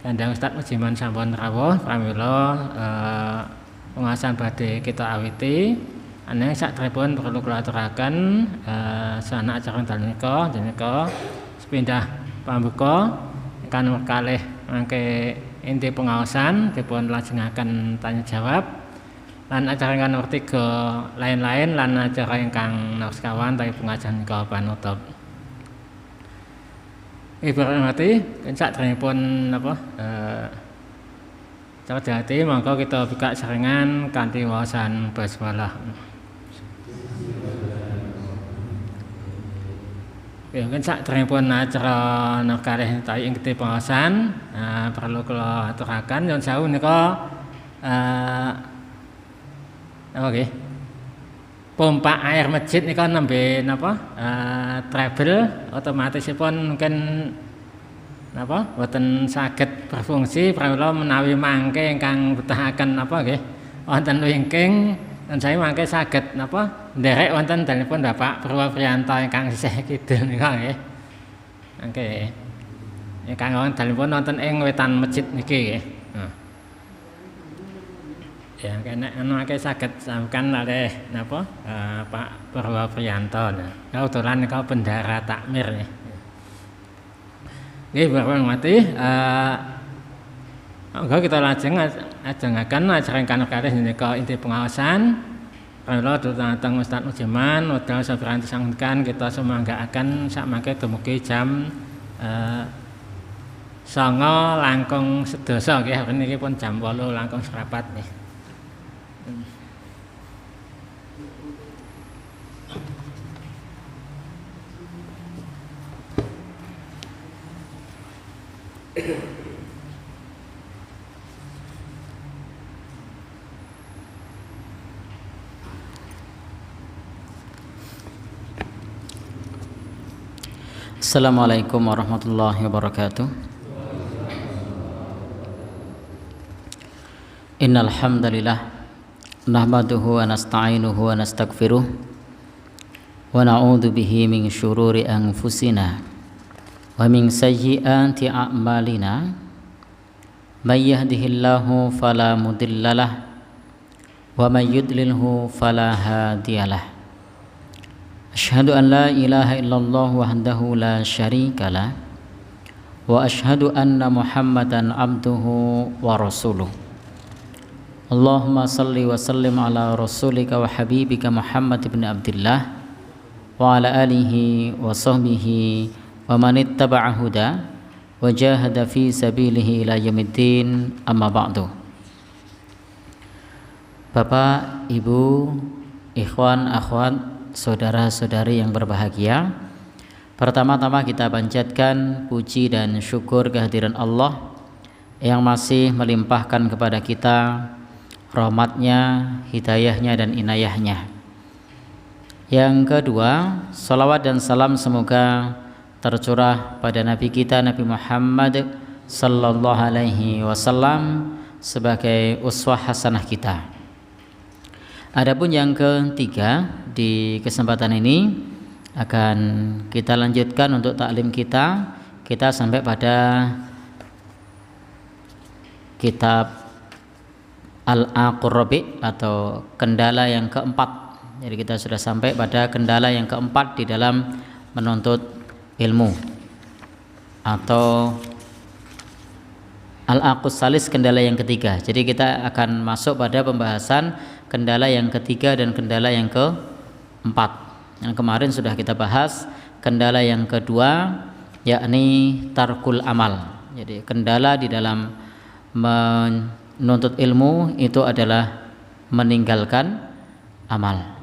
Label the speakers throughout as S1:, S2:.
S1: Kandang Ustaz Mujiman sampun rawuh pramila pengawasan badhe kita awiti. Ananging sakderepun perlu kula aturaken sana acara dalika denika sepindah pambuka ingkang nomor kalih mangke inti pengawasan dipun lajengaken tanya jawab lan acara ingkang nomor 3 lain-lain lan acara ingkang nomor sekawan tapi pengajian nika panutup. Ibu hormati, sakderengipun Cerdati, monggo kita buka saringan kanthi wawasan basmalah. Mungkin sakderengipun acara kalih tawi ing pengawasan perlu kula aturaken yen sawu nika nggih. Pompa air masjid nika nembe napa trouble otomatisipun mungkin napa boten saged berfungsi pramila menawi mangke ingkang betahaken napa nggih wonten wingking dan saya mangke saged napa nderek wonten dalipun Bapak Purwopriyanto ingkang sisih kidul nika nggih. Mangke ingkang wonten dalipun wonten ing wetan masjid niki nggih. Ya kene mangke saged sampeyan kalih napa Pak Purwopriyanto. Kebetulan nika bendara takmir nggih. Nggih Bapak hormati monggo kita lajengaken acara ingkang kalih menika inti pengawasan. Pramila dhateng Ustaz Mujiman wedal sapiranti sangkan kita semanggaaken sakmangke dumugi jam 09.00 langkung sedasa nggih niki pun jam 8 langkung seprapat nggih.
S2: Assalamualaikum warahmatullahi wabarakatuh. Innal hamdalillah nahmaduhu wa nasta'inuhu wa nastaghfiruh wa na'udzu bihi min syururi anfusina wa min sayyiati a'malina may yahdihillahu fala mudhillalah wa may yudlilhu fala hadiyalah. Asyhadu an la ilaha illallah wahdahu la syarika lah wa asyhadu anna Muhammadan abduhu wa rasuluh. Allahumma salli wa sallim ala rasulika wa habibika Muhammad ibn Abdillah wa ala alihi wa sahbihi wa man ittaba'a huda wa jahada fi sabilihi ila yaumiddin, amma ba'du. Bapak, Ibu, ikhwan, akhwat, saudara-saudari yang berbahagia, pertama-tama kita panjatkan puji dan syukur kehadiran Allah yang masih melimpahkan kepada kita rahmatnya, hidayahnya dan inayahnya. Yang kedua, salawat dan salam semoga tercurah pada Nabi kita Nabi Muhammad sallallahu alaihi wasallam sebagai uswah hasanah kita. Adapun yang ketiga, di kesempatan ini akan kita lanjutkan untuk taklim kita. Kita sampai pada kitab Al-Aqrabi atau kendala yang keempat. Jadi kita sudah sampai pada kendala yang keempat di dalam menuntut ilmu, atau Al-Aqus Salis kendala yang ketiga. Jadi kita akan masuk pada pembahasan kendala yang ketiga dan kendala yang keempat. Yang kemarin sudah kita bahas kendala yang kedua, yakni tarkul amal. Jadi kendala di dalam menuntut ilmu itu adalah meninggalkan amal.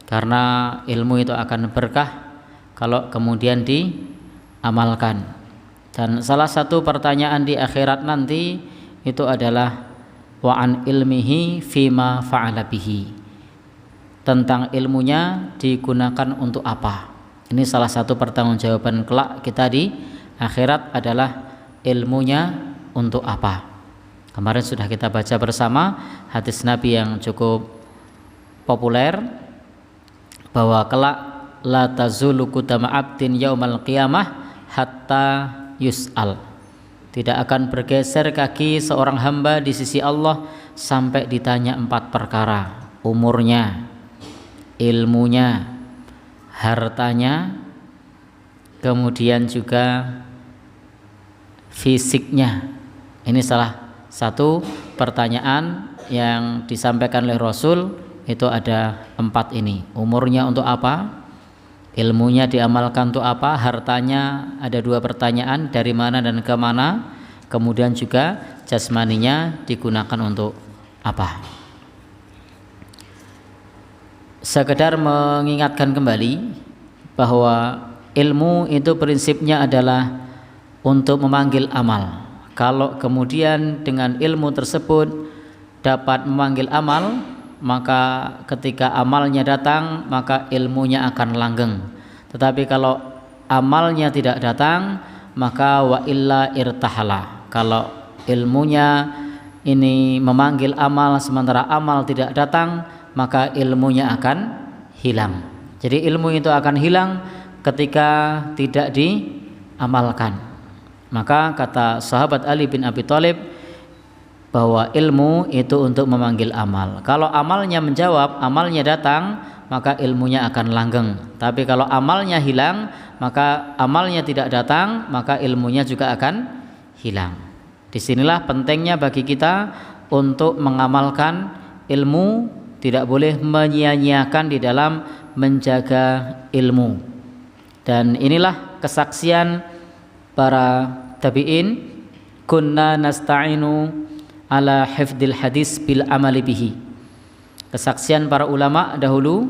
S2: Karena ilmu itu akan berkah kalau kemudian diamalkan. Dan salah satu pertanyaan di akhirat nanti itu adalah wa an ilmihi fima fa'ala bihi. Tentang ilmunya digunakan untuk apa? Ini salah satu pertanggungjawaban kelak kita di akhirat adalah ilmunya untuk apa? Kemarin sudah kita baca bersama hadis Nabi yang cukup populer bahwa kelak la tazulu qudama abdin yaumal qiyamah hatta yus'al. Tidak akan bergeser kaki seorang hamba di sisi Allah sampai ditanya 4 perkara: umurnya, ilmunya, hartanya, kemudian juga fisiknya. Ini salah satu pertanyaan yang disampaikan oleh Rasul, itu ada 4 ini. Umurnya untuk apa? Ilmunya diamalkan untuk apa? Hartanya ada 2 pertanyaan, dari mana dan ke mana? Kemudian juga jasmaninya digunakan untuk apa? Sekedar mengingatkan kembali bahwa ilmu itu prinsipnya adalah untuk memanggil amal. Kalau kemudian dengan ilmu tersebut dapat memanggil amal, maka ketika amalnya datang maka ilmunya akan langgeng. Tetapi kalau amalnya tidak datang, maka wa illa irtahala. Kalau ilmunya ini memanggil amal sementara amal tidak datang, maka ilmunya akan hilang. Jadi ilmu itu akan hilang ketika tidak diamalkan. Maka kata sahabat Ali bin Abi Thalib bahwa ilmu itu untuk memanggil amal. Kalau amalnya menjawab, amalnya datang, maka ilmunya akan langgeng. Tapi kalau amalnya hilang, maka amalnya tidak datang, maka ilmunya juga akan hilang. Disinilah pentingnya bagi kita untuk mengamalkan ilmu, tidak boleh menyia-nyiakan di dalam menjaga ilmu. Dan inilah kesaksian para tabi'in, kunna nasta'inu ala hifdzil hadis bil amali bihi. Kesaksian para ulama dahulu,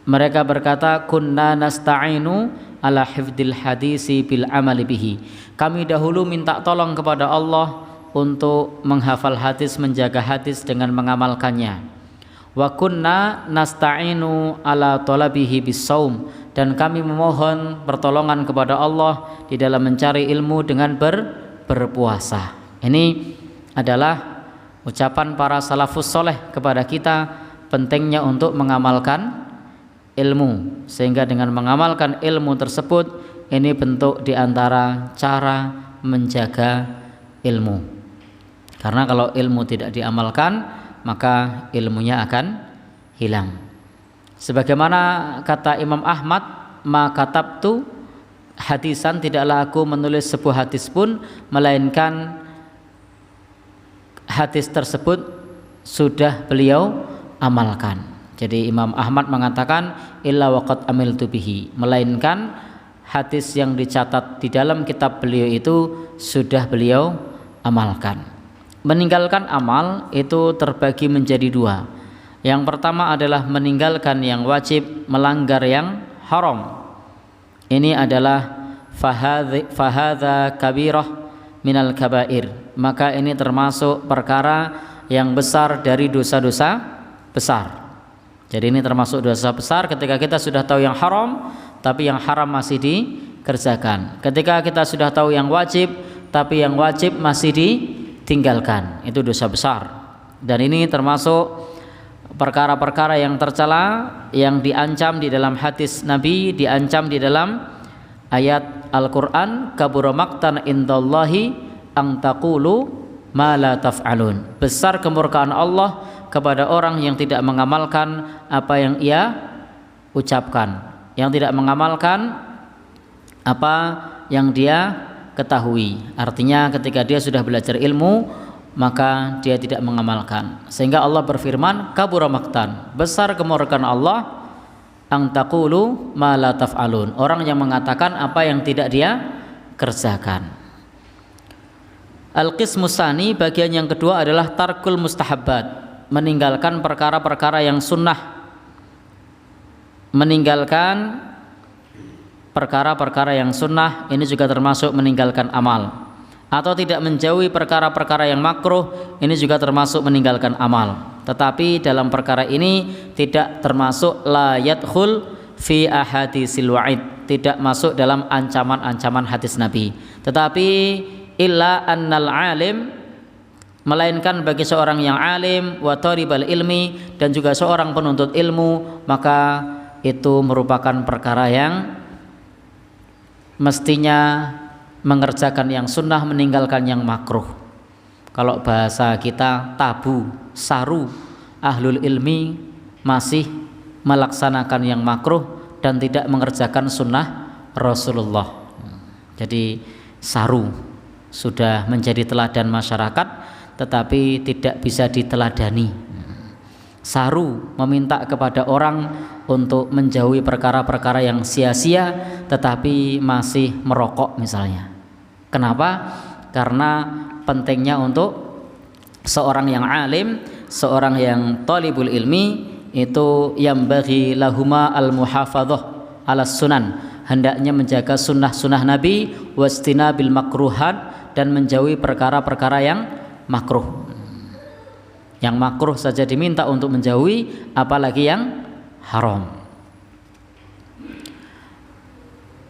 S2: mereka berkata kunna nasta'inu ala hifdzil hadisi bil amali bihi. Kami dahulu minta tolong kepada Allah untuk menghafal hadis, menjaga hadis dengan mengamalkannya. Wa kunna nasta'inu ala talabihi bis-shaum, dan kami memohon pertolongan kepada Allah di dalam mencari ilmu dengan berpuasa. Ini adalah ucapan para salafus soleh kepada kita, pentingnya untuk mengamalkan ilmu, sehingga dengan mengamalkan ilmu tersebut, ini bentuk diantara cara menjaga ilmu. Karena kalau ilmu tidak diamalkan, maka ilmunya akan hilang. Sebagaimana kata Imam Ahmad, ma katabtu hadisan, tidaklah aku menulis sebuah hadis pun melainkan hadis tersebut sudah beliau amalkan. Jadi Imam Ahmad mengatakan illa waqad amiltu bihi, melainkan hadis yang dicatat di dalam kitab beliau itu sudah beliau amalkan. Meninggalkan amal itu terbagi menjadi 2. Yang pertama adalah meninggalkan yang wajib, melanggar yang haram. Ini adalah fahadha kabirah minal kabair, maka ini termasuk perkara yang besar dari dosa-dosa besar. Jadi ini termasuk dosa besar ketika kita sudah tahu yang haram, tapi yang haram masih dikerjakan. Ketika kita sudah tahu yang wajib, tapi yang wajib masih ditinggalkan, itu dosa besar. Dan ini termasuk perkara-perkara yang tercela, yang diancam di dalam hadis Nabi, diancam di dalam ayat Al-Quran, kabura maqtan indallahi ang taqulu ma la taf'alun. Besar kemurkaan Allah kepada orang yang tidak mengamalkan apa yang ia ucapkan, yang tidak mengamalkan apa yang dia ketahui. Artinya ketika dia sudah belajar ilmu, maka dia tidak mengamalkan. Sehingga Allah berfirman, kabura maqtan, besar kemurkaan Allah, ang taqulu ma la taf'alun, orang yang mengatakan apa yang tidak dia kerjakan. Al-qismus tsani, bagian yang kedua adalah tarkul mustahabbat, meninggalkan perkara-perkara yang sunnah. Meninggalkan perkara-perkara yang sunnah ini juga termasuk meninggalkan amal. Atau tidak menjauhi perkara-perkara yang makruh, ini juga termasuk meninggalkan amal. Tetapi dalam perkara ini tidak termasuk la yadkhul fi ahadisil wa'id, tidak masuk dalam ancaman-ancaman hadis Nabi. Tetapi illa annal alim, melainkan bagi seorang yang alim, wa taribal ilmi, dan juga seorang penuntut ilmu, maka itu merupakan perkara yang mestinya mengerjakan yang sunnah, meninggalkan yang makruh. Kalau bahasa kita tabu, saru, ahlul ilmi masih melaksanakan yang makruh dan tidak mengerjakan sunnah Rasulullah. Jadi saru, sudah menjadi teladan masyarakat tetapi tidak bisa diteladani. Saru, meminta kepada orang untuk menjauhi perkara-perkara yang sia-sia tetapi masih merokok misalnya. Kenapa? Karena pentingnya untuk seorang yang alim, seorang yang talibul ilmi itu yang bagi lahuma al-muhafadzah ala sunan, hendaknya menjaga sunnah-sunnah Nabi, wastinabil makruhat, dan menjauhi perkara-perkara yang makruh. Yang makruh saja diminta untuk menjauhi, apalagi yang haram.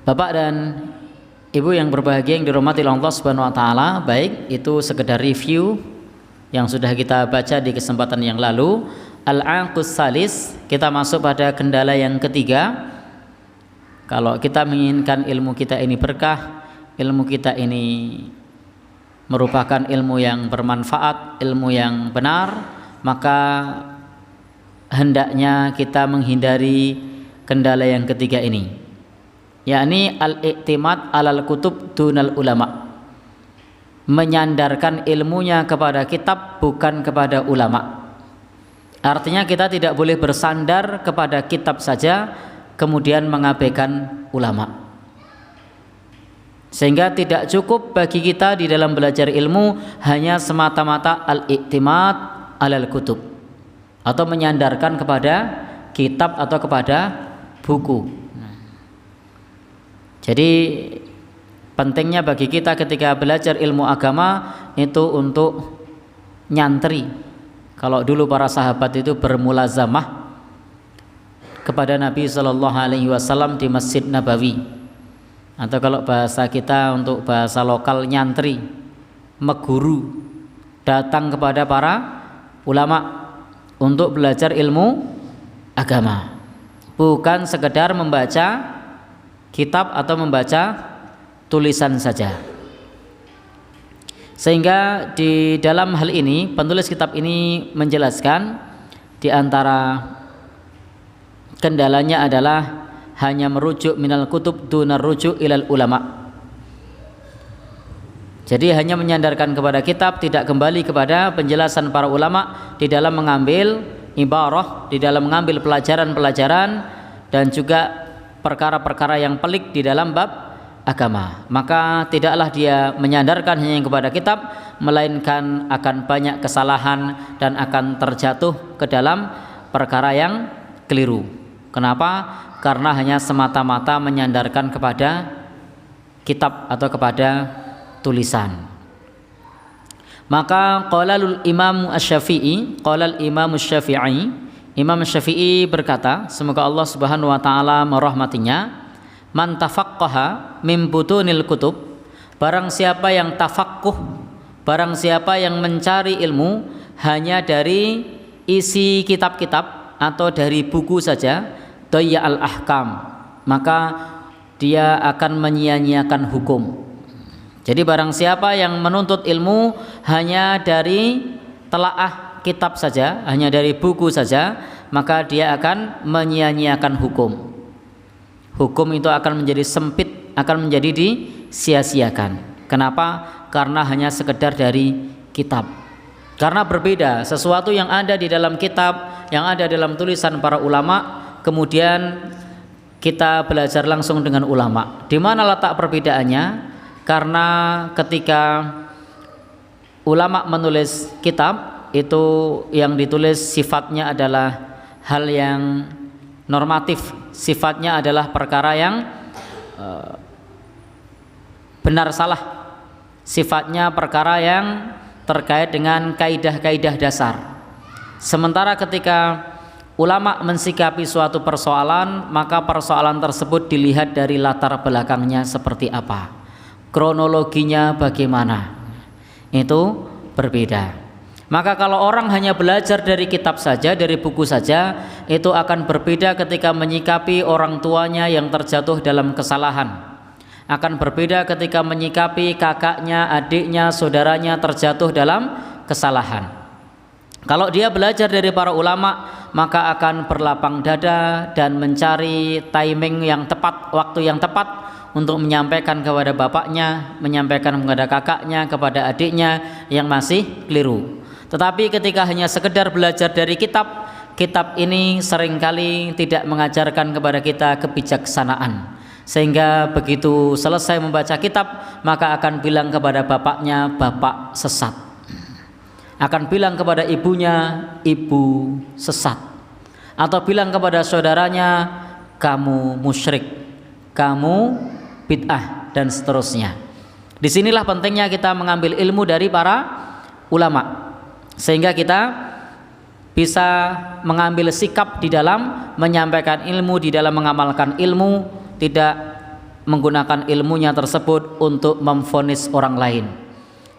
S2: Bapak dan Ibu yang berbahagia yang dirahmati Allah Subhanahu wa taala, baik itu sekedar review yang sudah kita baca di kesempatan yang lalu. Al-aqus salis, kita masuk pada kendala yang ketiga. Kalau kita menginginkan ilmu kita ini berkah, ilmu kita ini merupakan ilmu yang bermanfaat, ilmu yang benar, maka hendaknya kita menghindari kendala yang ketiga ini, yakni al-i'timad alal kutub dunal ulama, menyandarkan ilmunya kepada kitab bukan kepada ulama. Artinya kita tidak boleh bersandar kepada kitab saja kemudian mengabaikan ulama, sehingga tidak cukup bagi kita di dalam belajar ilmu hanya semata-mata al-i'timad alal kutub atau menyandarkan kepada kitab atau kepada buku. Jadi pentingnya bagi kita ketika belajar ilmu agama itu untuk nyantri. Kalau dulu para sahabat itu bermulazamah kepada Nabi Shallallahu Alaihi Wasallam di Masjid Nabawi, atau kalau bahasa kita untuk bahasa lokal nyantri, meguru, datang kepada para ulama untuk belajar ilmu agama, bukan sekedar membaca kitab atau membaca tulisan saja. Sehingga di dalam hal ini penulis kitab ini menjelaskan di antara kendalanya adalah hanya merujuk minal kutub dunar rujuk ilal ulama. Jadi hanya menyandarkan kepada kitab, tidak kembali kepada penjelasan para ulama di dalam mengambil ibarah, di dalam mengambil pelajaran-pelajaran dan juga perkara-perkara yang pelik di dalam bab agama. Maka tidaklah dia menyandarkan hanya kepada kitab, melainkan akan banyak kesalahan dan akan terjatuh ke dalam perkara yang keliru. Kenapa? Karena hanya semata-mata menyandarkan kepada kitab atau kepada tulisan. Maka qalal Imam Asy-Syafi'i, qalal Imam Asy-Syafi'i, Imam Syafi'i berkata, semoga Allah Subhanahu wa taala merahmatinya, man tafaqqaha min butunil kutub, barang siapa yang tafaqquh, barang siapa yang mencari ilmu hanya dari isi kitab-kitab atau dari buku saja, dayya al ahkam, maka dia akan menyia-nyiakan hukum. Jadi barang siapa yang menuntut ilmu hanya dari telaah kitab saja, hanya dari buku saja, maka dia akan menyia-nyiakan hukum. Hukum itu akan menjadi sempit, akan menjadi disia-siakan. Kenapa? Karena hanya sekedar dari kitab. Karena berbeda sesuatu yang ada di dalam kitab, yang ada dalam tulisan para ulama, kemudian kita belajar langsung dengan ulama. Di mana letak perbedaannya? Karena ketika ulama menulis kitab, itu yang ditulis sifatnya adalah hal yang normatif, sifatnya adalah perkara yang benar salah, sifatnya perkara yang terkait dengan kaidah-kaidah dasar. Sementara ketika ulama mensikapi suatu persoalan, maka persoalan tersebut dilihat dari latar belakangnya seperti apa, kronologinya bagaimana, itu berbeda. Maka kalau orang hanya belajar dari kitab saja, dari buku saja, itu akan berbeda ketika menyikapi orang tuanya yang terjatuh dalam kesalahan, akan berbeda ketika menyikapi kakaknya, adiknya, saudaranya terjatuh dalam kesalahan. Kalau dia belajar dari para ulama, maka akan berlapang dada dan mencari timing yang tepat, waktu yang tepat untuk menyampaikan kepada bapaknya, menyampaikan kepada kakaknya, kepada adiknya yang masih keliru. Tetapi ketika hanya sekedar belajar dari kitab, kitab ini seringkali tidak mengajarkan kepada kita kebijaksanaan. Sehingga begitu selesai membaca kitab, maka akan bilang kepada bapaknya, bapak sesat. Akan bilang kepada ibunya, ibu sesat. Atau bilang kepada saudaranya, kamu musyrik, kamu bid'ah, dan seterusnya. Disinilah pentingnya kita mengambil ilmu dari para ulama, sehingga kita bisa mengambil sikap di dalam menyampaikan ilmu, di dalam mengamalkan ilmu, tidak menggunakan ilmunya tersebut untuk memvonis orang lain.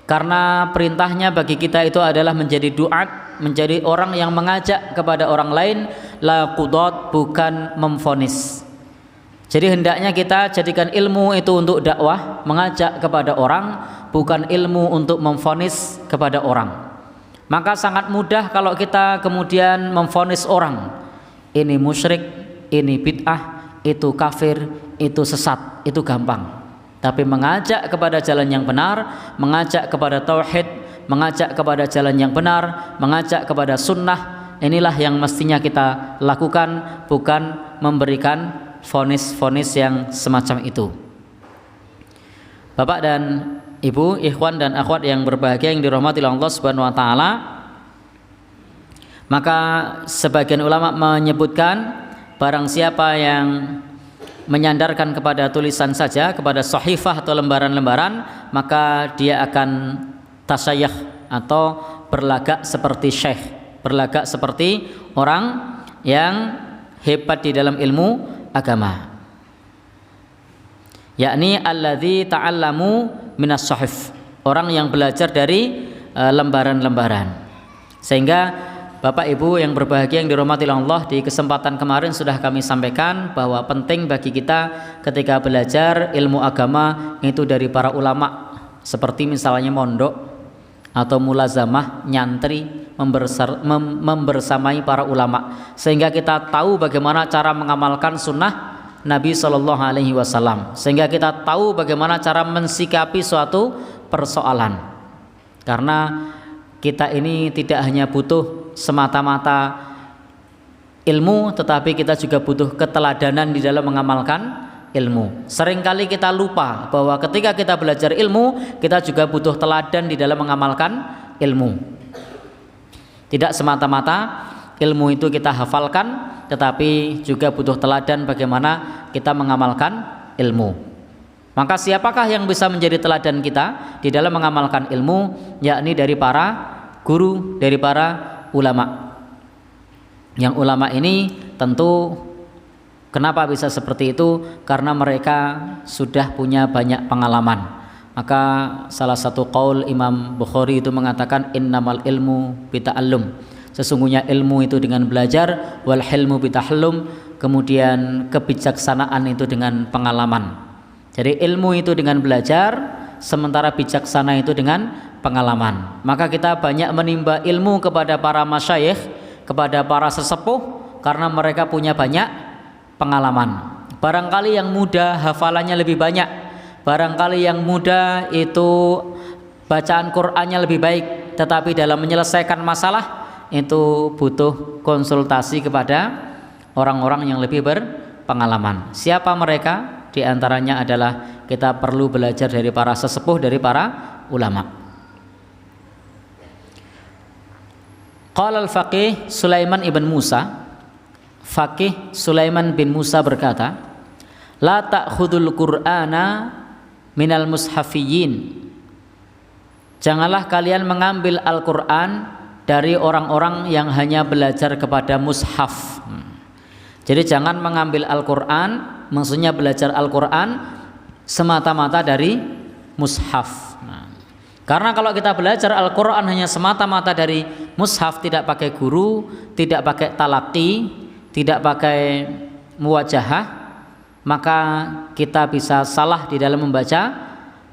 S2: Karena perintahnya bagi kita itu adalah menjadi duat, menjadi orang yang mengajak kepada orang lain, la qudat, bukan memvonis. Jadi hendaknya kita jadikan ilmu itu untuk dakwah, mengajak kepada orang, bukan ilmu untuk memvonis kepada orang. Maka sangat mudah kalau kita kemudian memvonis orang, ini musyrik, ini bid'ah, itu kafir, itu sesat, itu gampang. Tapi mengajak kepada jalan yang benar, mengajak kepada tauhid, mengajak kepada jalan yang benar, mengajak kepada sunnah, inilah yang mestinya kita lakukan, bukan memberikan vonis-vonis yang semacam itu. Bapak dan Ibu, ikhwan dan akhwat yang berbahagia yang dirahmati Allah Subhanahu wa taala, maka sebagian ulama menyebutkan barang siapa yang menyandarkan kepada tulisan saja, kepada sahifah atau lembaran-lembaran, maka dia akan tasayyuh atau berlagak seperti syekh, berlagak seperti orang yang hebat di dalam ilmu agama. Yakni alladzi ta'allamu minas sahif, orang yang belajar dari lembaran-lembaran. Sehingga Bapak Ibu yang berbahagia yang dirahmati Allah, di kesempatan kemarin sudah kami sampaikan bahwa penting bagi kita ketika belajar ilmu agama itu dari para ulama, seperti misalnya mondok atau mulazamah, nyantri, membersamai para ulama, sehingga kita tahu bagaimana cara mengamalkan sunnah Nabi SAW, sehingga kita tahu bagaimana cara mensikapi suatu persoalan. Karena kita ini tidak hanya butuh semata-mata ilmu, tetapi kita juga butuh keteladanan di dalam mengamalkan ilmu. Seringkali kita lupa bahwa ketika kita belajar ilmu, kita juga butuh teladan di dalam mengamalkan ilmu. Tidak semata-mata ilmu itu kita hafalkan, tetapi juga butuh teladan bagaimana kita mengamalkan ilmu. Maka siapakah yang bisa menjadi teladan kita di dalam mengamalkan ilmu? Yakni dari para guru, dari para ulama. Yang ulama ini tentu kenapa bisa seperti itu? Karena mereka sudah punya banyak pengalaman. Maka salah satu qaul Imam Bukhari itu mengatakan innamal ilmu bita'allum, sesungguhnya ilmu itu dengan belajar, wal hilmu bitahallum, kemudian kebijaksanaan itu dengan pengalaman. Jadi ilmu itu dengan belajar, sementara bijaksana itu dengan pengalaman. Maka kita banyak menimba ilmu kepada para masyayikh, kepada para sesepuh, karena mereka punya banyak pengalaman. Barangkali yang muda hafalannya lebih banyak, barangkali yang muda itu bacaan Qur'annya lebih baik, tetapi dalam menyelesaikan masalah itu butuh konsultasi kepada orang-orang yang lebih berpengalaman. Siapa mereka? Di antaranya adalah kita perlu belajar dari para sesepuh, dari para ulama. Qala al-faqih Sulaiman ibn Musa, Faqih Sulaiman bin Musa berkata, la ta'khudul Qur'ana minal mushafiyyin, janganlah kalian mengambil Al-Qur'an dari orang-orang yang hanya belajar kepada mushaf. Jadi jangan mengambil Al-Qur'an, maksudnya belajar Al-Qur'an semata-mata dari mushaf. Karena kalau kita belajar Al-Qur'an hanya semata-mata dari mushaf, tidak pakai guru, tidak pakai talaqi, tidak pakai muwajahah, maka kita bisa salah di dalam membaca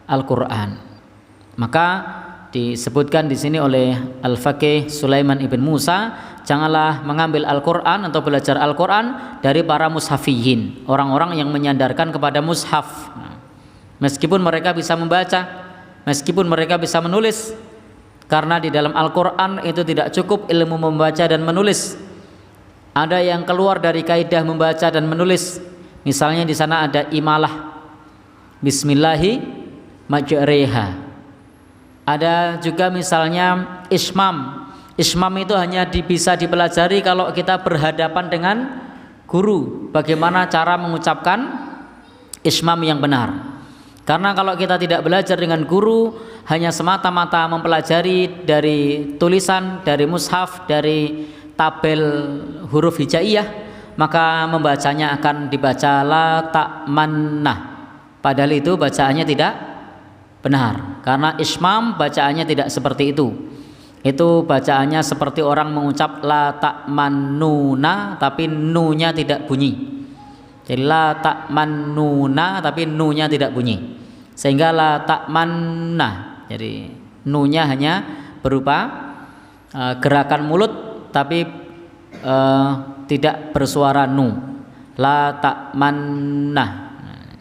S2: Al-Qur'an. Maka disebutkan di sini oleh Al-Faqih Sulaiman ibn Musa, janganlah mengambil Al-Qur'an atau belajar Al-Qur'an dari para mushafiyin, orang-orang yang menyandarkan kepada mushaf. Meskipun mereka bisa membaca, meskipun mereka bisa menulis, karena di dalam Al-Qur'an itu tidak cukup ilmu membaca dan menulis. Ada yang keluar dari kaidah membaca dan menulis. Misalnya di sana ada imalah, bismillahi majriha. Ada juga misalnya ismam. Ismam itu hanya bisa dipelajari kalau kita berhadapan dengan guru, bagaimana cara mengucapkan ismam yang benar. Karena kalau kita tidak belajar dengan guru, hanya semata-mata mempelajari dari tulisan, dari mushaf, dari tabel huruf hijaiyah, maka membacanya akan dibaca la ta'mannah, padahal itu bacaannya tidak benar, karena ismam bacaannya tidak seperti itu. Itu bacaannya seperti orang mengucap la ta'mannuna tapi nunya tidak bunyi. Jadi la ta'mannuna tapi nunya tidak bunyi, sehingga la ta'mannah, jadi nunya hanya berupa gerakan mulut tapi tidak bersuara nu. La ta'mannah,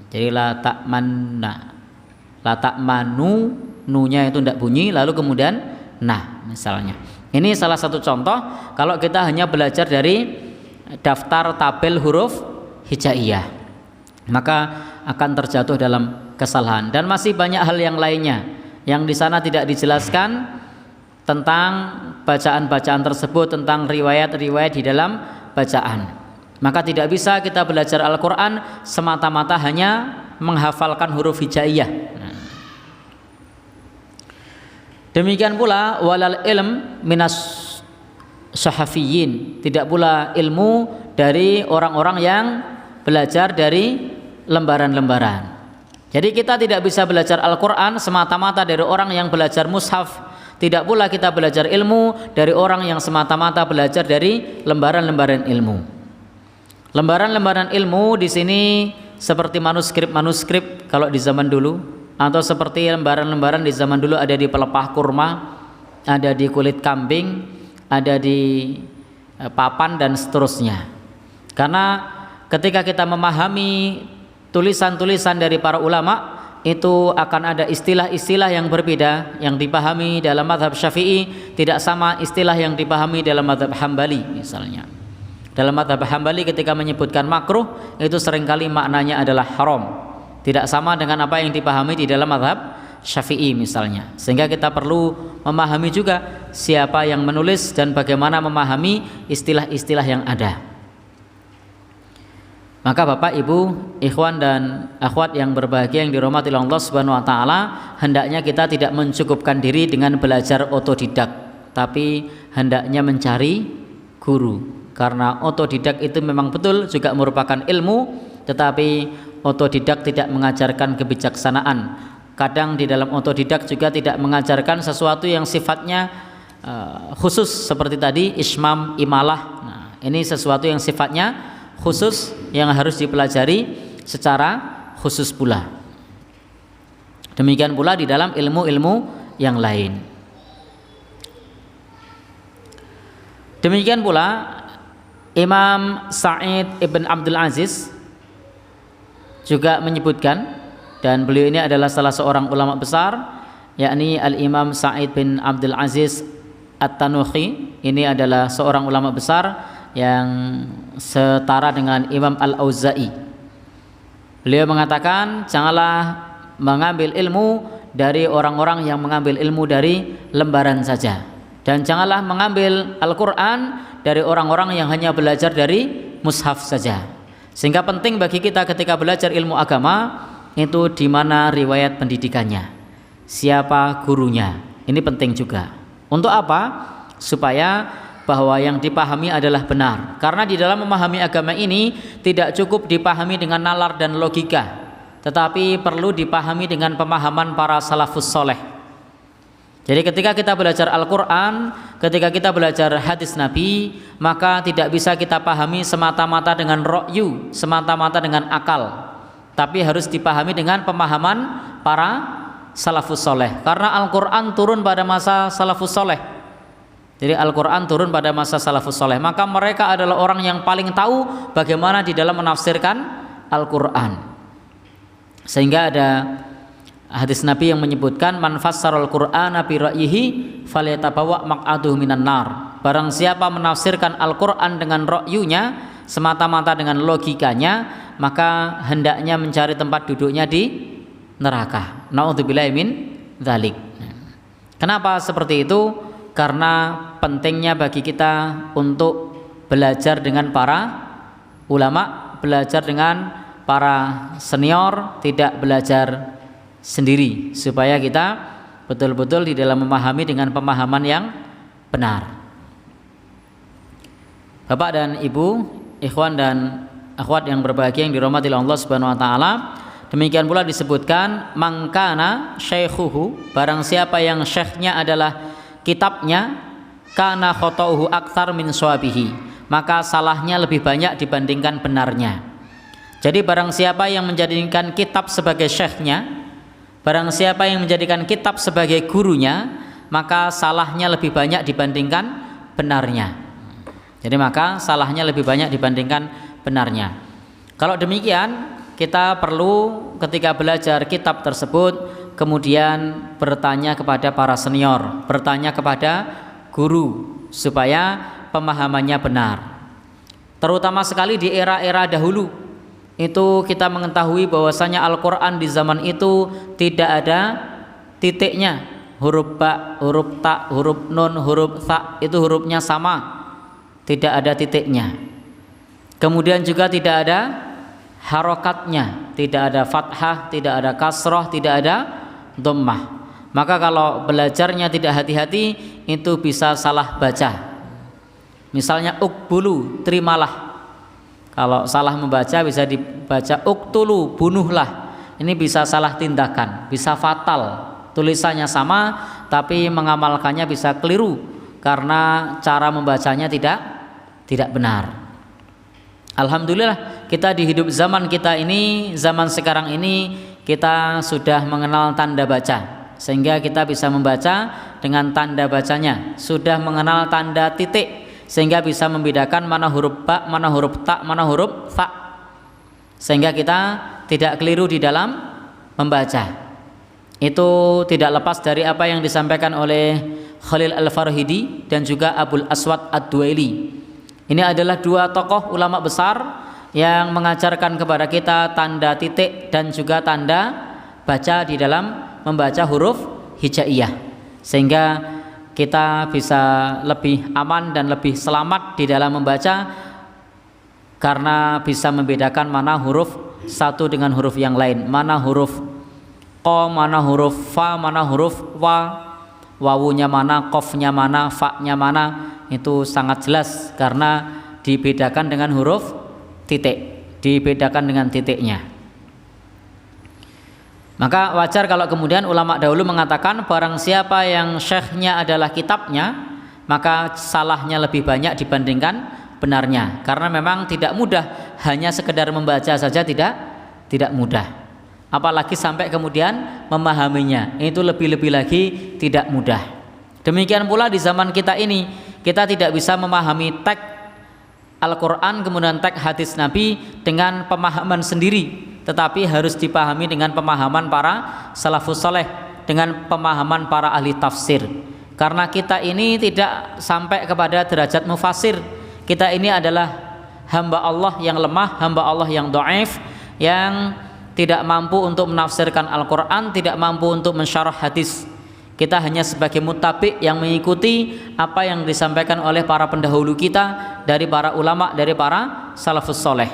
S2: jadi la ta'mannah, la ta'manu, nunya itu tidak bunyi, lalu kemudian nah misalnya. Ini salah satu contoh kalau kita hanya belajar dari daftar tabel huruf hijaiyah, maka akan terjatuh dalam kesalahan. Dan masih banyak hal yang lainnya yang di sana tidak dijelaskan tentang bacaan-bacaan tersebut, tentang riwayat-riwayat di dalam bacaan. Maka tidak bisa kita belajar Al-Qur'an semata-mata hanya menghafalkan huruf hijaiyah. Demikian pula walal ilm minas sahafiyin, tidak pula ilmu dari orang-orang yang belajar dari lembaran-lembaran. Jadi kita tidak bisa belajar Al-Qur'an semata-mata dari orang yang belajar mushaf. Tidak pula kita belajar ilmu dari orang yang semata-mata belajar dari lembaran-lembaran ilmu. Lembaran-lembaran ilmu di sini seperti manuskrip-manuskrip kalau di zaman dulu, atau seperti lembaran-lembaran di zaman dulu ada di pelepah kurma, ada di kulit kambing, ada di papan dan seterusnya. Karena ketika kita memahami tulisan-tulisan dari para ulama, itu akan ada istilah-istilah yang berbeda yang dipahami dalam mazhab Syafi'i tidak sama istilah yang dipahami dalam mazhab Hambali. Misalnya dalam mazhab Hambali ketika menyebutkan makruh itu seringkali maknanya adalah haram, tidak sama dengan apa yang dipahami di dalam mazhab Syafi'i misalnya. Sehingga kita perlu memahami juga siapa yang menulis dan bagaimana memahami istilah-istilah yang ada. Maka Bapak, Ibu, ikhwan dan akhwat yang berbahagia yang dirahmati Allah Subhanahu wa taala, hendaknya kita tidak mencukupkan diri dengan belajar otodidak, tapi hendaknya mencari guru. Karena otodidak itu memang betul juga merupakan ilmu, tetapi otodidak tidak mengajarkan kebijaksanaan. Kadang di dalam otodidak juga tidak mengajarkan sesuatu yang sifatnya khusus seperti tadi ismam, imalah. Nah, ini sesuatu yang sifatnya khusus yang harus dipelajari secara khusus pula. Demikian pula di dalam ilmu-ilmu yang lain. Demikian pula Imam Sa'id ibn Abdul Aziz juga menyebutkan, dan beliau ini adalah salah seorang ulama besar, yakni Al-Imam Sa'id bin Abdul Aziz At-Tanuhi. Ini adalah seorang ulama besar yang setara dengan Imam Al-Auza'i. Beliau mengatakan, janganlah mengambil ilmu dari orang-orang yang mengambil ilmu dari lembaran saja, dan janganlah mengambil Al-Quran dari orang-orang yang hanya belajar dari mushaf saja. Sehingga penting bagi kita ketika belajar ilmu agama itu di mana riwayat pendidikannya, siapa gurunya. Ini penting juga. Untuk apa? Supaya bahwa yang dipahami adalah benar. Karena di dalam memahami agama ini tidak cukup dipahami dengan nalar dan logika, tetapi perlu dipahami dengan pemahaman para salafus soleh. Jadi ketika kita belajar Al-Quran, ketika kita belajar hadis Nabi, maka tidak bisa kita pahami semata-mata dengan ra'yu, semata-mata dengan akal, tapi harus dipahami dengan pemahaman para salafus soleh. Karena Al-Quran turun pada masa salafus soleh. Jadi Al-Quran turun pada masa salafus soleh, maka mereka adalah orang yang paling tahu bagaimana di dalam menafsirkan Al-Quran. Sehingga ada hadis Nabi yang menyebutkan, man fassarul Qur'ana bi ra'yihi falyatabawa maq'aduhu minan nar. Barang siapa menafsirkan Al-Qur'an dengan ra'yunya, semata-mata dengan logikanya, maka hendaknya mencari tempat duduknya di neraka. Na'udzubillahi min dzalik. Kenapa seperti itu? Karena pentingnya bagi kita untuk belajar dengan para ulama, belajar dengan para senior, tidak belajar sendiri, supaya kita betul-betul di dalam memahami dengan pemahaman yang benar. Bapak dan Ibu, ikhwan dan akhwat yang berbahagia yang dirahmati Allah Subhanahu wa taala, demikian pula disebutkan mangkana syaikhuhu, barang siapa yang syekhnya adalah kitabnya, kana khata'uhu aktsar min shawabihi, maka salahnya lebih banyak dibandingkan benarnya. Jadi barang siapa yang menjadikan kitab sebagai syekhnya, barang siapa yang menjadikan kitab sebagai gurunya, maka salahnya lebih banyak dibandingkan benarnya. Jadi maka salahnya lebih banyak dibandingkan benarnya. Kalau demikian, kita perlu ketika belajar kitab tersebut kemudian bertanya kepada para senior, bertanya kepada guru, supaya pemahamannya benar. Terutama sekali di era-era dahulu, itu kita mengetahui bahwasanya Al-Quran di zaman itu tidak ada titiknya, huruf ba, huruf ta, huruf nun, huruf tha, itu hurufnya sama, tidak ada titiknya. Kemudian juga tidak ada harokatnya, tidak ada fathah, tidak ada kasroh, tidak ada dhammah. Maka kalau belajarnya tidak hati-hati, itu bisa salah baca. Misalnya ukbulu, terimalah. Kalau salah membaca bisa dibaca uktulu, bunuhlah. Ini bisa salah tindakan, bisa fatal. Tulisannya sama tapi mengamalkannya bisa keliru karena cara membacanya tidak benar. Alhamdulillah kita di hidup zaman kita ini, zaman sekarang ini, kita sudah mengenal tanda baca, sehingga kita bisa membaca dengan tanda bacanya. Sudah mengenal tanda titik, sehingga bisa membedakan mana huruf ba, mana huruf ta, mana huruf fa, sehingga kita tidak keliru di dalam membaca. Itu tidak lepas dari apa yang disampaikan oleh Khalil Al-Farhidi dan juga Abul Aswad Ad-Duaili. Ini adalah dua tokoh ulama besar yang mengajarkan kepada kita tanda titik dan juga tanda baca di dalam membaca huruf hijaiyah, sehingga kita bisa lebih aman dan lebih selamat di dalam membaca, karena bisa membedakan mana huruf satu dengan huruf yang lain, mana huruf qa, mana huruf fa, mana huruf wa, wawunya mana, qafnya mana, fa-nya mana. Itu sangat jelas karena dibedakan dengan huruf titik, dibedakan dengan titiknya. Maka wajar kalau kemudian ulama dahulu mengatakan barang siapa yang syekhnya adalah kitabnya, maka salahnya lebih banyak dibandingkan benarnya. Karena memang tidak mudah, hanya sekedar membaca saja tidak mudah. Apalagi sampai kemudian memahaminya, itu lebih-lebih lagi tidak mudah. Demikian pula di zaman kita ini, kita tidak bisa memahami teks Al-Quran kemudian teks hadis Nabi dengan pemahaman sendiri, tetapi harus dipahami dengan pemahaman para salafus saleh, dengan pemahaman para ahli tafsir. Karena kita ini tidak sampai kepada derajat mufasir. Kita ini adalah hamba Allah yang lemah, hamba Allah yang dhaif, yang tidak mampu untuk menafsirkan Al-Quran, tidak mampu untuk mensyarah hadis. Kita hanya sebagai muttabi yang mengikuti apa yang disampaikan oleh para pendahulu kita, dari para ulama, dari para salafus soleh.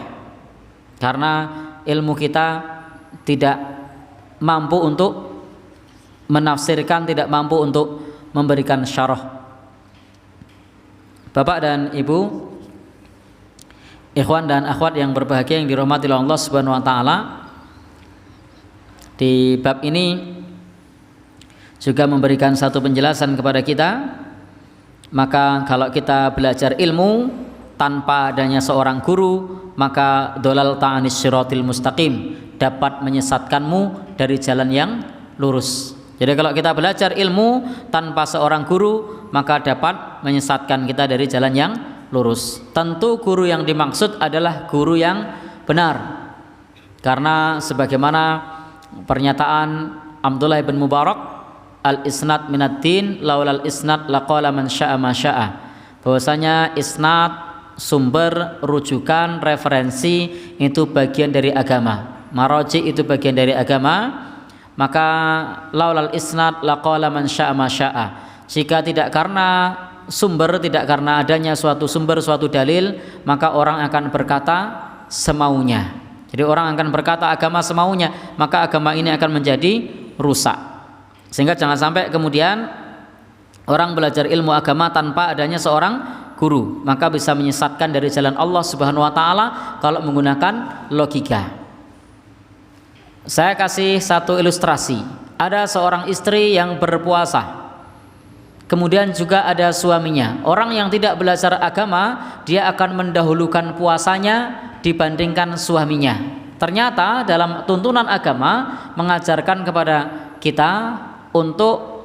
S2: Karena ilmu kita tidak mampu untuk menafsirkan, tidak mampu untuk memberikan syarah. Bapak dan Ibu, ikhwan dan akhwat yang berbahagia yang dirahmati Allah Subhanahu wa taala, di bab ini juga memberikan satu penjelasan kepada kita. Maka kalau kita belajar ilmu tanpa adanya seorang guru, maka dolal ta'anis syiratil mustaqim, dapat menyesatkanmu dari jalan yang lurus. Jadi kalau kita belajar ilmu tanpa seorang guru, maka dapat menyesatkan kita dari jalan yang lurus. Tentu guru yang dimaksud adalah guru yang benar, karena sebagaimana pernyataan Abdullah bin Mubarak, al-isnad minad din laulal isnad laqala man syaa ma syaa, bahwasanya isnad, sumber, rujukan, referensi itu bagian dari agama, maraji itu bagian dari agama. Maka laulal isnad laqala man syaa ma syaa, jika tidak karena sumber, tidak karena adanya suatu sumber, suatu dalil, maka orang akan berkata semaunya. Jadi orang akan berkata agama semaunya, maka agama ini akan menjadi rusak. Sehingga jangan sampai kemudian orang belajar ilmu agama tanpa adanya seorang guru, maka bisa menyesatkan dari jalan Allah Subhanahu wa taala kalau menggunakan logika. Saya kasih satu ilustrasi. Ada seorang istri yang berpuasa, kemudian juga ada suaminya. Orang yang tidak belajar agama, dia akan mendahulukan puasanya dibandingkan suaminya. Ternyata dalam tuntunan agama mengajarkan kepada kita untuk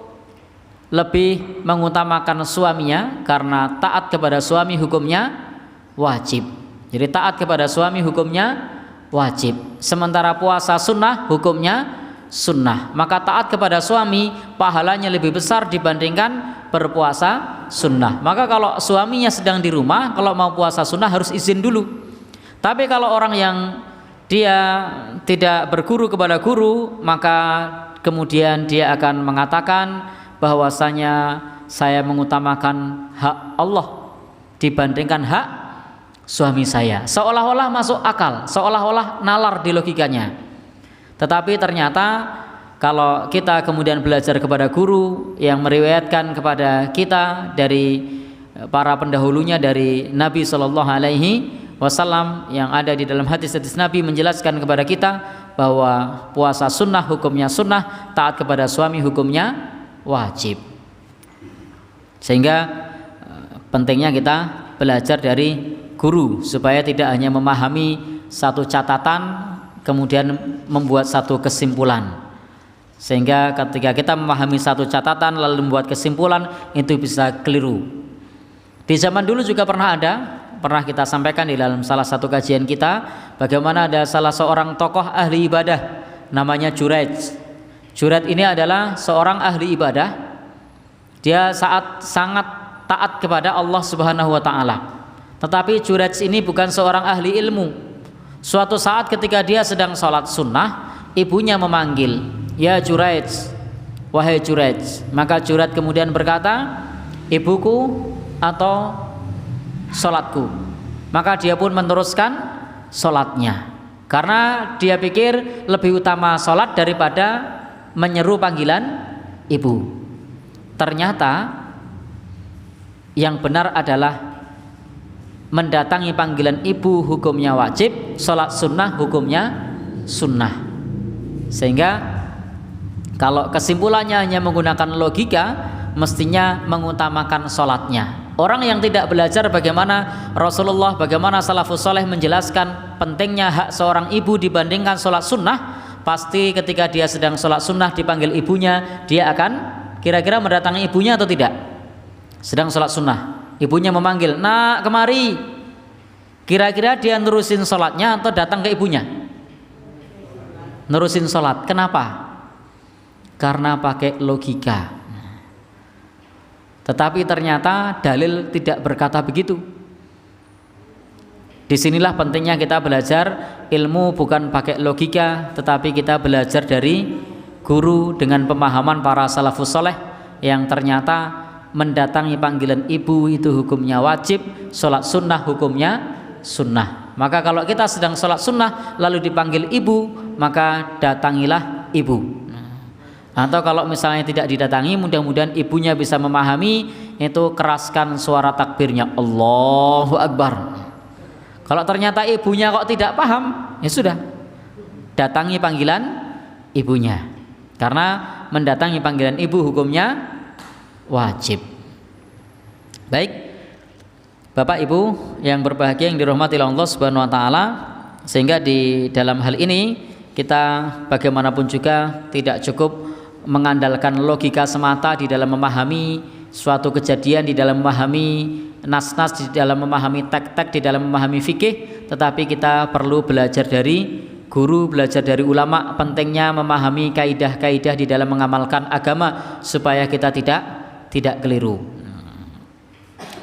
S2: lebih mengutamakan suaminya, karena taat kepada suami hukumnya wajib. Jadi taat kepada suami hukumnya wajib, sementara puasa sunnah hukumnya sunnah. Maka taat kepada suami pahalanya lebih besar dibandingkan berpuasa sunnah. Maka kalau suaminya sedang di rumah, kalau mau puasa sunnah harus izin dulu. Tapi kalau orang yang dia tidak berguru kepada guru, maka kemudian dia akan mengatakan bahwasanya saya mengutamakan hak Allah dibandingkan hak suami saya. Seolah-olah masuk akal, seolah-olah nalar di logikanya. Tetapi ternyata kalau kita kemudian belajar kepada guru yang meriwayatkan kepada kita dari para pendahulunya, dari Nabi Shallallahu Alaihi Wasallam, yang ada di dalam hadis-hadis Nabi menjelaskan kepada kita bahwa puasa sunnah hukumnya sunnah, taat kepada suami hukumnya wajib. Sehingga pentingnya kita belajar dari guru supaya tidak hanya memahami satu catatan kemudian membuat satu kesimpulan. Sehingga ketika kita memahami satu catatan lalu membuat kesimpulan, itu bisa keliru. Di zaman dulu juga pernah kita sampaikan di dalam salah satu kajian kita, bagaimana ada salah seorang tokoh ahli ibadah namanya Juraij. Juraij ini adalah seorang ahli ibadah. Dia sangat taat kepada Allah Subhanahu wa taala. Tetapi Juraij ini bukan seorang ahli ilmu. Suatu saat ketika dia sedang sholat sunnah, ibunya memanggil, "Ya Juraij, wahai Juraij." Maka Juraij kemudian berkata, "Ibuku atau sholatku?" Maka dia pun meneruskan sholatnya, karena dia pikir lebih utama sholat daripada menyeru panggilan ibu. Ternyata yang benar adalah mendatangi panggilan ibu hukumnya wajib, sholat sunnah hukumnya sunnah. Sehingga kalau kesimpulannya hanya menggunakan logika, mestinya mengutamakan sholatnya. Orang yang tidak belajar bagaimana Rasulullah, bagaimana salafus soleh menjelaskan pentingnya hak seorang ibu dibandingkan sholat sunnah, pasti ketika dia sedang sholat sunnah dipanggil ibunya, dia akan kira-kira mendatangi ibunya atau tidak? Sedang sholat sunnah, ibunya memanggil, "Nak, kemari." Kira-kira dia nerusin sholatnya atau datang ke ibunya? Nerusin sholat. Kenapa? Karena pakai logika. Tetapi ternyata dalil tidak berkata begitu. Disinilah pentingnya kita belajar ilmu bukan pakai logika, tetapi kita belajar dari guru dengan pemahaman para salafus soleh yang ternyata mendatangi panggilan ibu itu hukumnya wajib, sholat sunnah hukumnya sunnah. Maka kalau kita sedang sholat sunnah lalu dipanggil ibu, maka datangilah ibu. Atau kalau misalnya tidak didatangi, mudah-mudahan ibunya bisa memahami, itu keraskan suara takbirnya, Allahu Akbar. Kalau ternyata ibunya kok tidak paham, ya sudah, datangi panggilan ibunya. Karena mendatangi panggilan ibu hukumnya wajib. Baik, Bapak Ibu yang berbahagia yang dirahmati Allah Subhanahu wa taala, sehingga di dalam hal ini kita bagaimanapun juga tidak cukup mengandalkan logika semata di dalam memahami suatu kejadian, di dalam memahami nas-nas, di dalam memahami tek-tek, di dalam memahami fikih, tetapi kita perlu belajar dari guru, belajar dari ulama. Pentingnya memahami kaidah-kaidah di dalam mengamalkan agama supaya kita tidak keliru.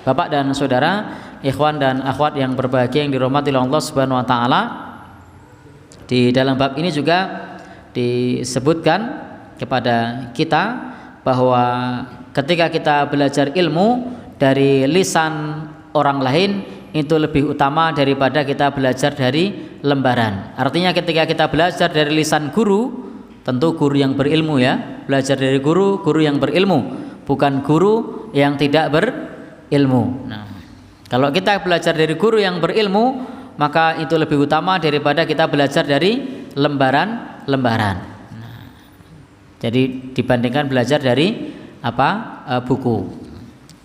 S2: Bapak dan saudara, ikhwan dan akhwat yang berbahagia yang dirahmati Allah Subhanahu wa taala, di dalam bab ini juga disebutkan kepada kita bahwa ketika kita belajar ilmu dari lisan orang lain itu lebih utama daripada kita belajar dari lembaran. Artinya ketika kita belajar dari lisan guru, tentu guru yang berilmu ya, belajar dari guru yang berilmu, bukan guru yang tidak berilmu. Nah, kalau kita belajar dari guru yang berilmu, maka itu lebih utama daripada kita belajar dari lembaran-lembaran. Nah, jadi dibandingkan belajar dari buku.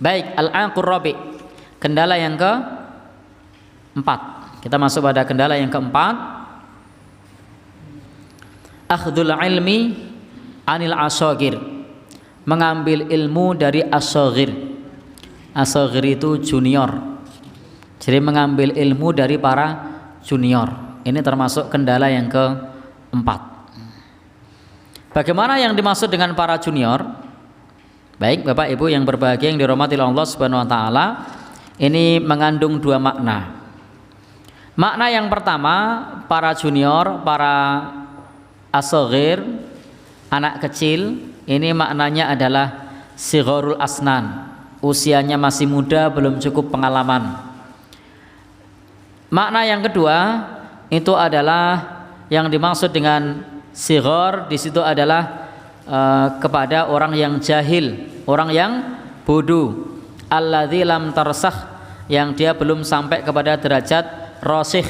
S2: Baik, al-aqur rabi, kendala yang keempat. Kita masuk pada kendala yang keempat. Akhdul ilmi anil asagir, mengambil ilmu dari asagir. Asagir itu junior. Jadi mengambil ilmu dari para junior. Ini termasuk kendala yang keempat. Bagaimana yang dimaksud dengan para junior? Baik, Bapak Ibu yang berbahagia yang dirahmati Allah Subhanahu wa taala, ini mengandung dua makna. Makna yang pertama, para junior, para asagir, anak kecil, ini maknanya adalah sigharul asnan, usianya masih muda, belum cukup pengalaman. Makna yang kedua itu adalah yang dimaksud dengan sighar di situ adalah kepada orang yang jahil, orang yang bodoh, alladzi lam tarsakh, yang dia belum sampai kepada derajat rasikh.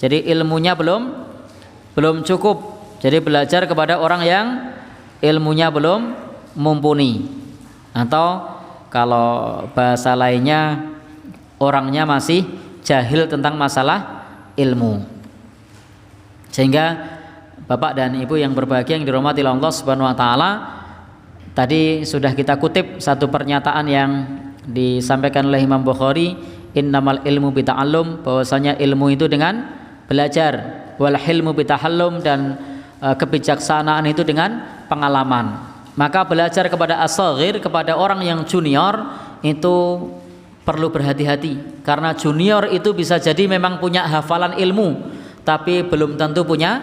S2: Jadi ilmunya belum cukup. Jadi belajar kepada orang yang ilmunya belum mumpuni, atau kalau bahasa lainnya orangnya masih jahil tentang masalah ilmu. Sehingga Bapak dan Ibu yang berbahagia yang dirahmati Allah Subhanahu wa taala, tadi sudah kita kutip satu pernyataan yang disampaikan oleh Imam Bukhari, innamal ilmu bita'allum, bahwasanya ilmu itu dengan belajar, wal hilmu bitahallum, dan kebijaksanaan itu dengan pengalaman. Maka belajar kepada asagir, kepada orang yang junior itu perlu berhati-hati, karena junior itu bisa jadi memang punya hafalan ilmu tapi belum tentu punya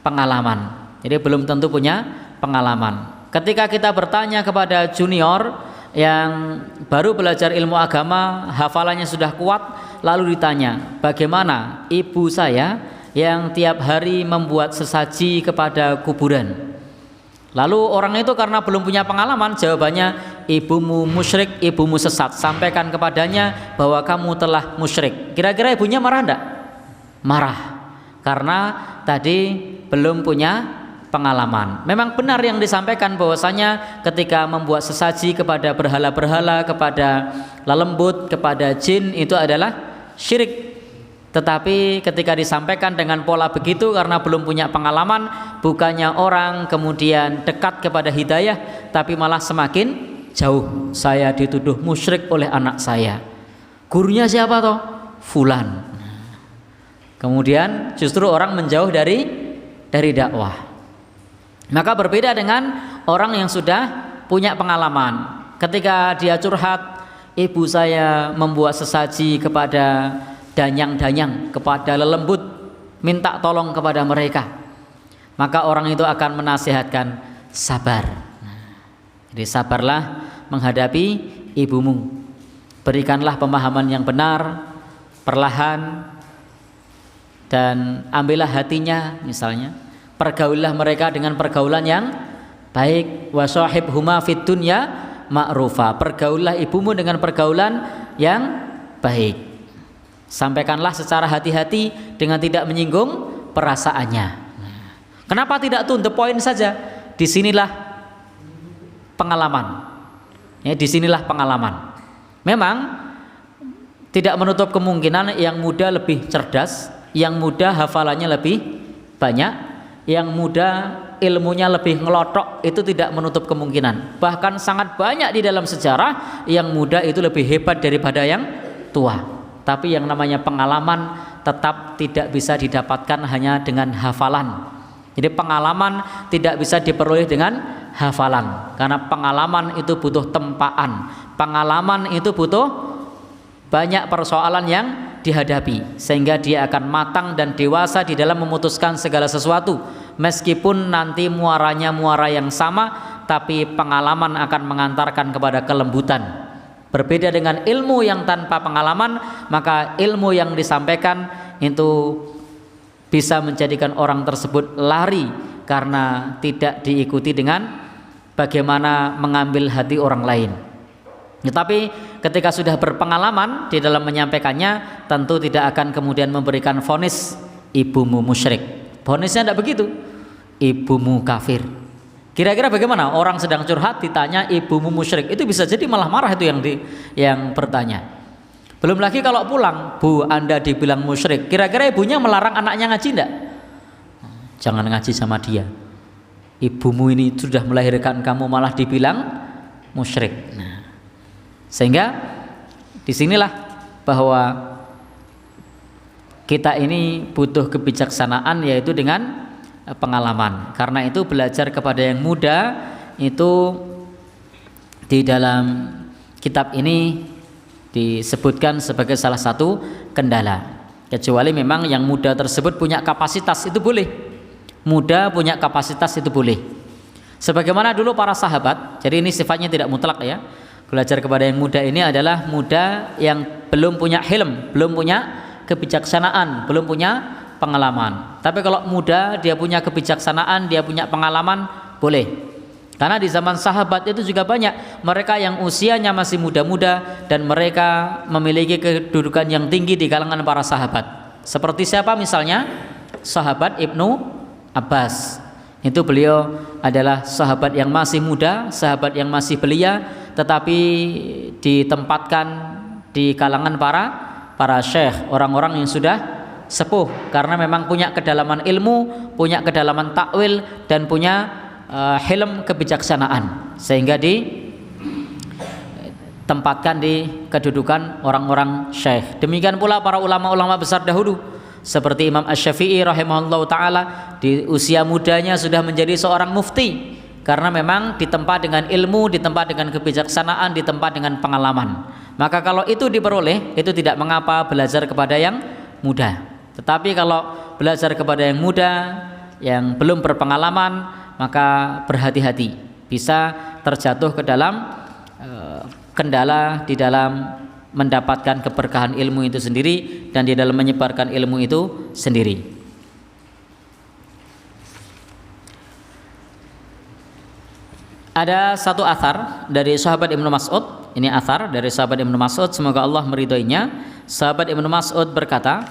S2: pengalaman. Jadi belum tentu punya pengalaman. Ketika kita bertanya kepada junior yang baru belajar ilmu agama, hafalannya sudah kuat, lalu ditanya, bagaimana ibu saya yang tiap hari membuat sesaji kepada kuburan? Lalu orang itu karena belum punya pengalaman, jawabannya, ibumu musyrik, ibumu sesat, sampaikan kepadanya bahwa kamu telah musyrik. Kira-kira ibunya marah enggak? Marah, karena tadi belum punya pengalaman. Memang benar yang disampaikan bahwasanya ketika membuat sesaji kepada berhala-berhala, kepada lelembut, kepada jin, itu adalah syirik. Tetapi ketika disampaikan dengan pola begitu, karena belum punya pengalaman, bukannya orang kemudian dekat kepada hidayah, tapi malah semakin jauh. Saya dituduh musyrik oleh anak saya. Gurunya siapa toh? Fulan. Kemudian justru orang menjauh dari dakwah. Maka berbeda dengan orang yang sudah punya pengalaman. Ketika dia curhat, ibu saya membuat sesaji kepada danyang-danyang, kepada lelembut, minta tolong kepada mereka, maka orang itu akan menasihatkan sabar. Jadi sabarlah menghadapi ibumu, berikanlah pemahaman yang benar, perlahan, dan ambillah hatinya, misalnya pergaulilah mereka dengan pergaulan yang baik. Wasahibhuma fid dunya ma'rufa, pergaulilah ibumu dengan pergaulan yang baik. Sampaikanlah secara hati-hati dengan tidak menyinggung perasaannya. Kenapa tidak to the point saja? disinilah pengalaman. Ya, disinilah pengalaman. Memang tidak menutup kemungkinan yang muda lebih cerdas, yang muda hafalannya lebih banyak, yang muda ilmunya lebih ngelotok, itu tidak menutup kemungkinan. Bahkan sangat banyak di dalam sejarah yang muda itu lebih hebat daripada yang tua. Tapi yang namanya pengalaman tetap tidak bisa didapatkan hanya dengan hafalan. Jadi pengalaman tidak bisa diperoleh dengan hafalan, karena pengalaman itu butuh tempaan. Pengalaman itu butuh banyak persoalan yang dihadapi, sehingga dia akan matang dan dewasa di dalam memutuskan segala sesuatu. Meskipun nanti muaranya muara yang sama, tapi pengalaman akan mengantarkan kepada kelembutan. Berbeda dengan ilmu yang tanpa pengalaman, maka ilmu yang disampaikan itu bisa menjadikan orang tersebut lari karena tidak diikuti dengan bagaimana mengambil hati orang lain. Tetapi ketika sudah berpengalaman di dalam menyampaikannya, tentu tidak akan kemudian memberikan vonis ibumu musyrik. Vonisnya tidak begitu, ibumu kafir. Kira-kira bagaimana orang sedang curhat ditanya ibumu musyrik, itu bisa jadi malah marah itu yang bertanya. Belum lagi kalau pulang, Bu, Anda dibilang musyrik, kira-kira ibunya melarang anaknya ngaji enggak? Jangan ngaji sama dia, ibumu ini sudah melahirkan kamu malah dibilang musyrik. Nah, sehingga disinilah bahwa kita ini butuh kebijaksanaan, yaitu dengan pengalaman. Karena itu belajar kepada yang muda itu di dalam kitab ini disebutkan sebagai salah satu kendala. Kecuali memang yang muda tersebut punya kapasitas, itu boleh. Muda punya kapasitas itu boleh. Sebagaimana dulu para sahabat, jadi ini sifatnya tidak mutlak ya. Belajar kepada yang muda ini adalah muda yang belum punya hilm, belum punya kebijaksanaan, belum punya pengalaman. Tapi kalau muda dia punya kebijaksanaan, dia punya pengalaman, boleh. Karena di zaman sahabat itu juga banyak mereka yang usianya masih muda-muda dan mereka memiliki kedudukan yang tinggi di kalangan para sahabat. Seperti siapa misalnya? Sahabat Ibnu Abbas. Itu beliau adalah sahabat yang masih muda, sahabat yang masih belia, tetapi ditempatkan di kalangan para syekh, orang-orang yang sudah sepuh, karena memang punya kedalaman ilmu, punya kedalaman takwil, dan punya hilm kebijaksanaan, sehingga ditempatkan di kedudukan orang-orang syekh. Demikian pula para ulama-ulama besar dahulu, seperti Imam Asy-Syafi'i rahimahullahu taala, di usia mudanya sudah menjadi seorang mufti, karena memang ditempa dengan ilmu, ditempa dengan kebijaksanaan, ditempa dengan pengalaman. Maka kalau itu diperoleh, itu tidak mengapa belajar kepada yang muda. Tetapi kalau belajar kepada yang muda yang belum berpengalaman, maka berhati-hati, bisa terjatuh ke dalam kendala di dalam mendapatkan keberkahan ilmu itu sendiri dan di dalam menyebarkan ilmu itu sendiri. Ada satu athar dari sahabat Ibnu Mas'ud. Ini athar dari sahabat Ibnu Mas'ud, semoga Allah meridhoinya. Sahabat Ibnu Mas'ud berkata,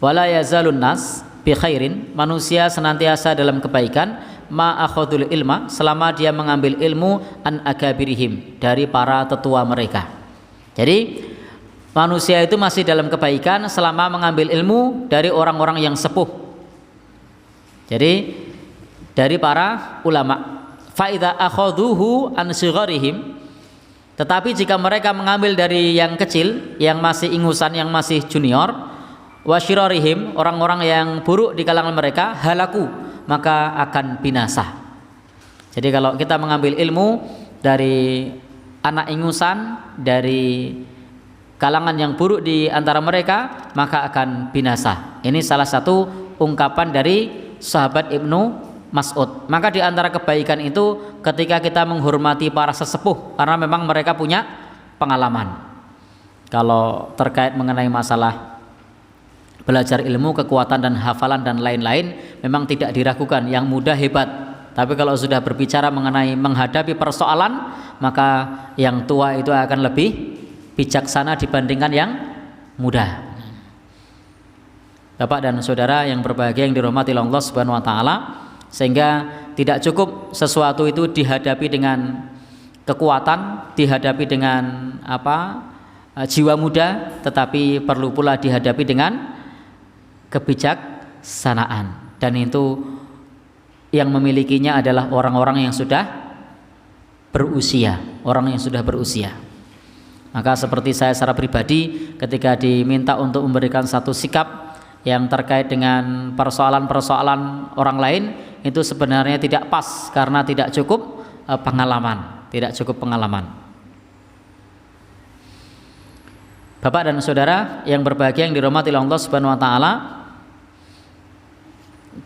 S2: "Wala yazalun nas bi khairin," manusia senantiasa dalam kebaikan, ma akhadul ilma, selama dia mengambil ilmu, an akabirihim, dari para tetua mereka. Jadi manusia itu masih dalam kebaikan selama mengambil ilmu dari orang-orang yang sepuh. Jadi dari para ulama. Fa idza akhaduhu an sigharihim, tetapi jika mereka mengambil dari yang kecil, yang masih ingusan, yang masih junior, wa syirarihim, orang-orang yang buruk di kalangan mereka, halaku, maka akan binasa. Jadi kalau kita mengambil ilmu dari anak ingusan, dari kalangan yang buruk di antara mereka, maka akan binasa. Ini salah satu ungkapan dari sahabat Ibnu Mas'ud. Maka di antara kebaikan itu ketika kita menghormati para sesepuh, karena memang mereka punya pengalaman. Kalau terkait mengenai masalah belajar ilmu, kekuatan dan hafalan dan lain-lain, memang tidak diragukan, yang muda hebat. Tapi kalau sudah berbicara mengenai menghadapi persoalan, maka yang tua itu akan lebih bijaksana dibandingkan yang muda. Bapak dan saudara yang berbahagia yang dirahmati Allah Subhanahu wa taala, sehingga tidak cukup sesuatu itu dihadapi dengan kekuatan, dihadapi dengan jiwa muda, tetapi perlu pula dihadapi dengan kebijaksanaan, dan itu yang memilikinya adalah orang-orang yang sudah berusia, orang yang sudah berusia. Maka seperti saya secara pribadi ketika diminta untuk memberikan satu sikap yang terkait dengan persoalan-persoalan orang lain, itu sebenarnya tidak pas karena tidak cukup pengalaman, tidak cukup pengalaman. Bapak dan saudara yang berbahagia yang dirahmati Allah Subhanahu wa taala,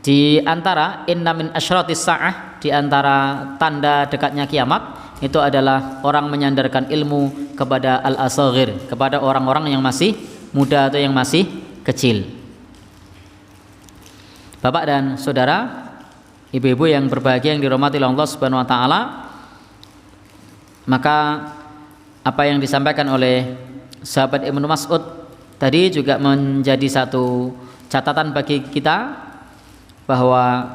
S2: di antara inna min asyratis saah, di antara tanda dekatnya kiamat, itu adalah orang menyandarkan ilmu kepada al-asghir, kepada orang-orang yang masih muda atau yang masih kecil. Bapak dan saudara, ibu-ibu yang berbahagia yang dirahmati Allah Subhanahu wa taala, maka apa yang disampaikan oleh sahabat Ibnu Mas'ud tadi juga menjadi satu catatan bagi kita, bahwa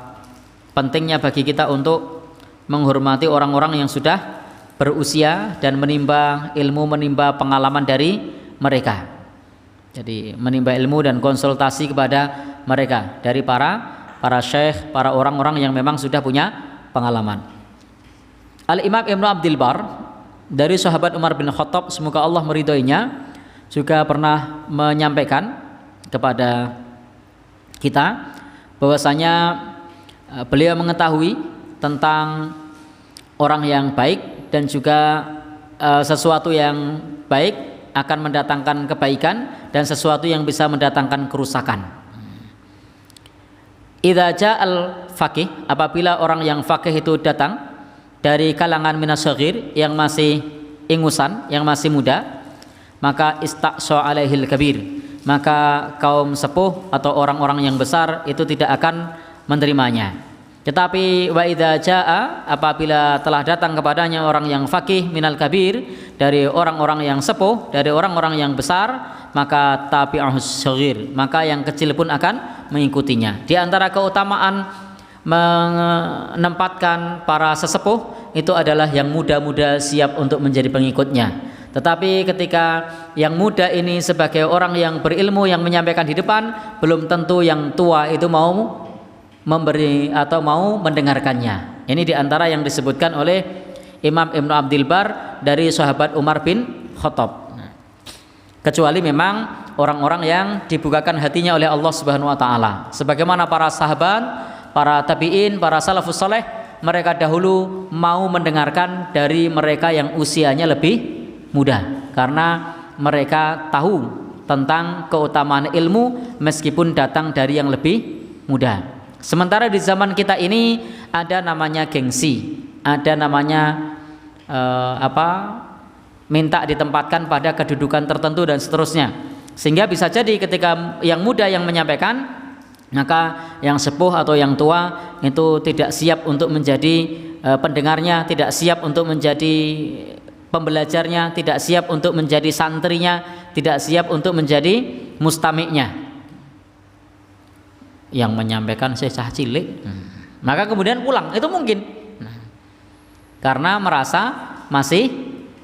S2: pentingnya bagi kita untuk menghormati orang-orang yang sudah berusia dan menimba ilmu, menimba pengalaman dari mereka. Jadi menimba ilmu dan konsultasi kepada mereka dari para syekh, para orang-orang yang memang sudah punya pengalaman. Al-Imam Ibnu Abdul Bar dari sahabat Umar bin Khattab, semoga Allah meridhoinya, juga pernah menyampaikan kepada kita bahwasanya beliau mengetahui tentang orang yang baik dan juga sesuatu yang baik akan mendatangkan kebaikan dan sesuatu yang bisa mendatangkan kerusakan. Idza ja'al faqih, apabila orang yang faqih itu datang dari kalangan minasyghir, yang masih ingusan, yang masih muda, maka istaqsa alaihil kabir, maka kaum sepuh atau orang-orang yang besar itu tidak akan menerimanya. Tetapi wa idza jaa, apabila telah datang kepadanya orang yang faqih minal kabir, dari orang-orang yang sepuh, dari orang-orang yang besar, maka tabi'ahus shaghir, maka yang kecil pun akan mengikutinya. Di antara keutamaan menempatkan para sesepuh itu adalah yang muda-muda siap untuk menjadi pengikutnya. Tetapi ketika yang muda ini sebagai orang yang berilmu yang menyampaikan di depan, belum tentu yang tua itu mau memberi atau mau mendengarkannya. Ini diantara yang disebutkan oleh Imam Ibnu Abdul Bar dari sahabat Umar bin Khattab. Kecuali memang orang-orang yang dibukakan hatinya oleh Allah Subhanahu wa taala. Sebagaimana para sahabat, para tabi'in, para salafus saleh, mereka dahulu mau mendengarkan dari mereka yang usianya lebih muda, karena mereka tahu tentang keutamaan ilmu meskipun datang dari yang lebih muda. Sementara di zaman kita ini ada namanya gengsi, ada namanya minta ditempatkan pada kedudukan tertentu dan seterusnya, sehingga bisa jadi ketika yang muda yang menyampaikan, maka yang sepuh atau yang tua itu tidak siap untuk menjadi pendengarnya, tidak siap untuk menjadi pembelajarnya, tidak siap untuk menjadi santrinya, tidak siap untuk menjadi mustamiknya. Yang menyampaikan saya cah cilik, maka kemudian pulang, itu mungkin karena merasa masih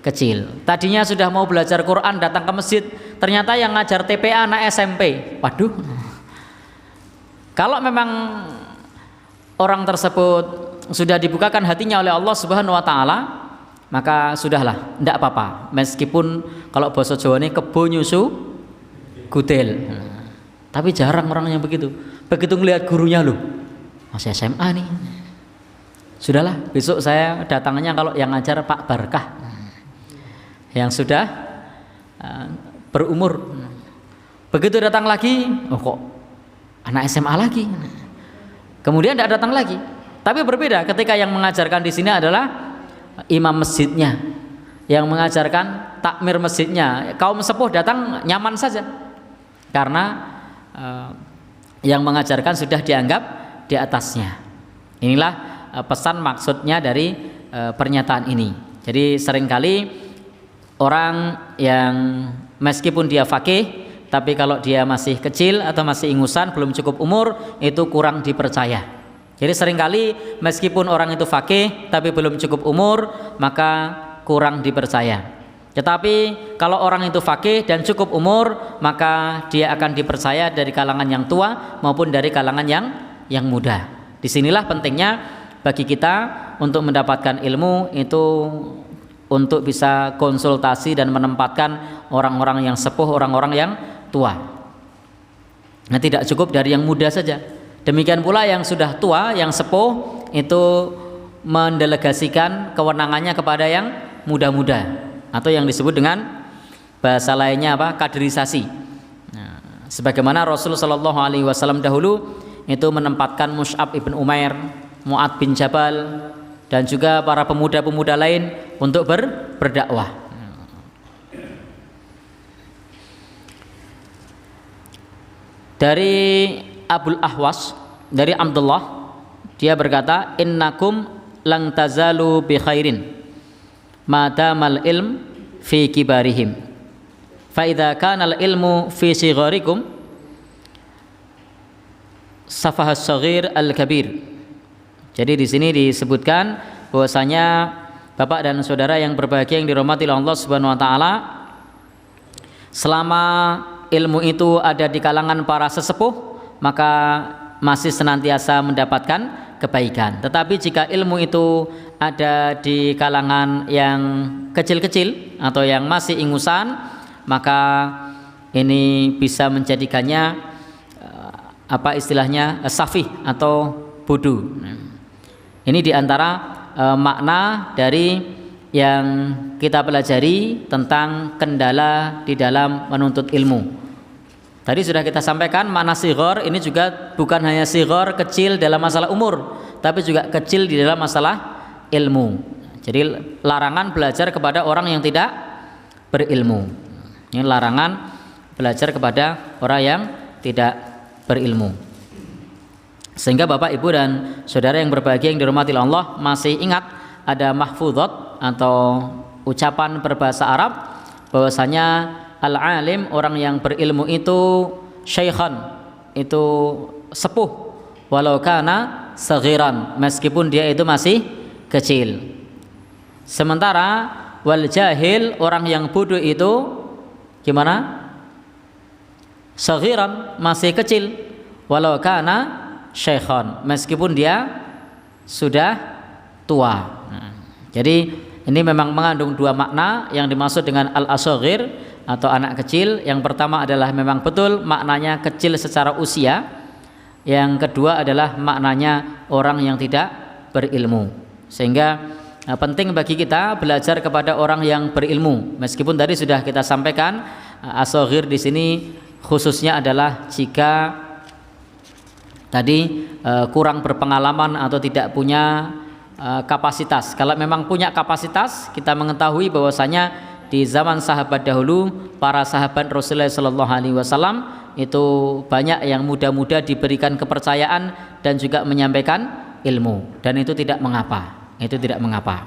S2: kecil. Tadinya sudah mau belajar Quran, datang ke masjid, ternyata yang ngajar TPA anak SMP. Waduh, kalau memang orang tersebut sudah dibukakan hatinya oleh Allah Subhanahu wa taala, maka sudahlah, tidak apa-apa. Meskipun kalau bahasa Jawa ini kebo nyusu gudel, tapi jarang orang yang begitu. Begitu ngelihat gurunya, loh masih SMA nih, sudahlah, besok saya datangnya kalau yang ngajar Pak Barkah yang sudah berumur. Begitu datang lagi, oh kok anak SMA lagi, kemudian tidak datang lagi. Tapi berbeda ketika yang mengajarkan di sini adalah imam masjidnya, yang mengajarkan takmir masjidnya. Kaum sepuh datang nyaman saja karena yang mengajarkan sudah dianggap di atasnya. Inilah pesan maksudnya dari pernyataan ini. Jadi seringkali orang yang meskipun dia faqih, tapi kalau dia masih kecil atau masih ingusan, belum cukup umur, itu kurang dipercaya. Jadi seringkali meskipun orang itu faqih tapi belum cukup umur, maka kurang dipercaya. Tetapi kalau orang itu faqih dan cukup umur, maka dia akan dipercaya dari kalangan yang tua maupun dari kalangan yang muda. Disinilah pentingnya bagi kita untuk mendapatkan ilmu itu, untuk bisa konsultasi dan menempatkan orang-orang yang sepuh, orang-orang yang tua. Nah, tidak cukup dari yang muda saja. Demikian pula yang sudah tua, yang sepuh itu mendelegasikan kewenangannya kepada yang muda-muda, atau yang disebut dengan bahasa lainnya apa? Kaderisasi. Nah, sebagaimana Rasulullah SAW dahulu itu menempatkan Mus'ab ibn Umair, Mu'ad bin Jabal, dan juga para pemuda-pemuda lain untuk berdakwah. Dari Abul Ahwas, dari Abdullah, dia berkata, innakum lang tazalu bi khairin madamal ilm fi kibarihim fa idza kana al ilmu fi sigharikum safahas saghir al kabir. Jadi di sini disebutkan bahwasanya Bapak dan saudara yang berbahagia yang dirahmati oleh Allah Subhanahu wa taala, selama ilmu itu ada di kalangan para sesepuh, maka masih senantiasa mendapatkan kebaikan. Tetapi jika ilmu itu ada di kalangan yang kecil-kecil atau yang masih ingusan, maka ini bisa menjadikannya apa istilahnya, safih atau bodoh. Ini diantara makna dari yang kita pelajari tentang kendala di dalam menuntut ilmu. Tadi sudah kita sampaikan makna sighar ini juga bukan hanya sighar kecil dalam masalah umur, tapi juga kecil di dalam masalah ilmu. Jadi larangan belajar kepada orang yang tidak berilmu. Ini larangan belajar kepada orang yang tidak berilmu. Sehingga Bapak, Ibu dan saudara yang berbahagia yang dirahmati Allah masih ingat ada mahfudhat atau ucapan berbahasa Arab bahwasanya al-alim, orang yang berilmu itu syaikhan, itu sepuh, walau kana saghiran, meskipun dia itu masih kecil. Sementara wal jahil, orang yang bodoh itu gimana? Saghiran, masih kecil, walau kana syaikhan, meskipun dia sudah tua. Jadi ini memang mengandung dua makna yang dimaksud dengan al-asghir atau anak kecil. Yang pertama adalah memang betul maknanya kecil secara usia. Yang kedua adalah maknanya orang yang tidak berilmu. Sehingga penting bagi kita belajar kepada orang yang berilmu. Meskipun tadi sudah kita sampaikan as-saghir di sini khususnya adalah jika tadi kurang berpengalaman atau tidak punya kapasitas. Kalau memang punya kapasitas, kita mengetahui bahwasanya di zaman sahabat dahulu, para sahabat Rasulullah SAW itu banyak yang muda-muda diberikan kepercayaan dan juga menyampaikan ilmu, dan itu tidak mengapa. Itu tidak mengapa.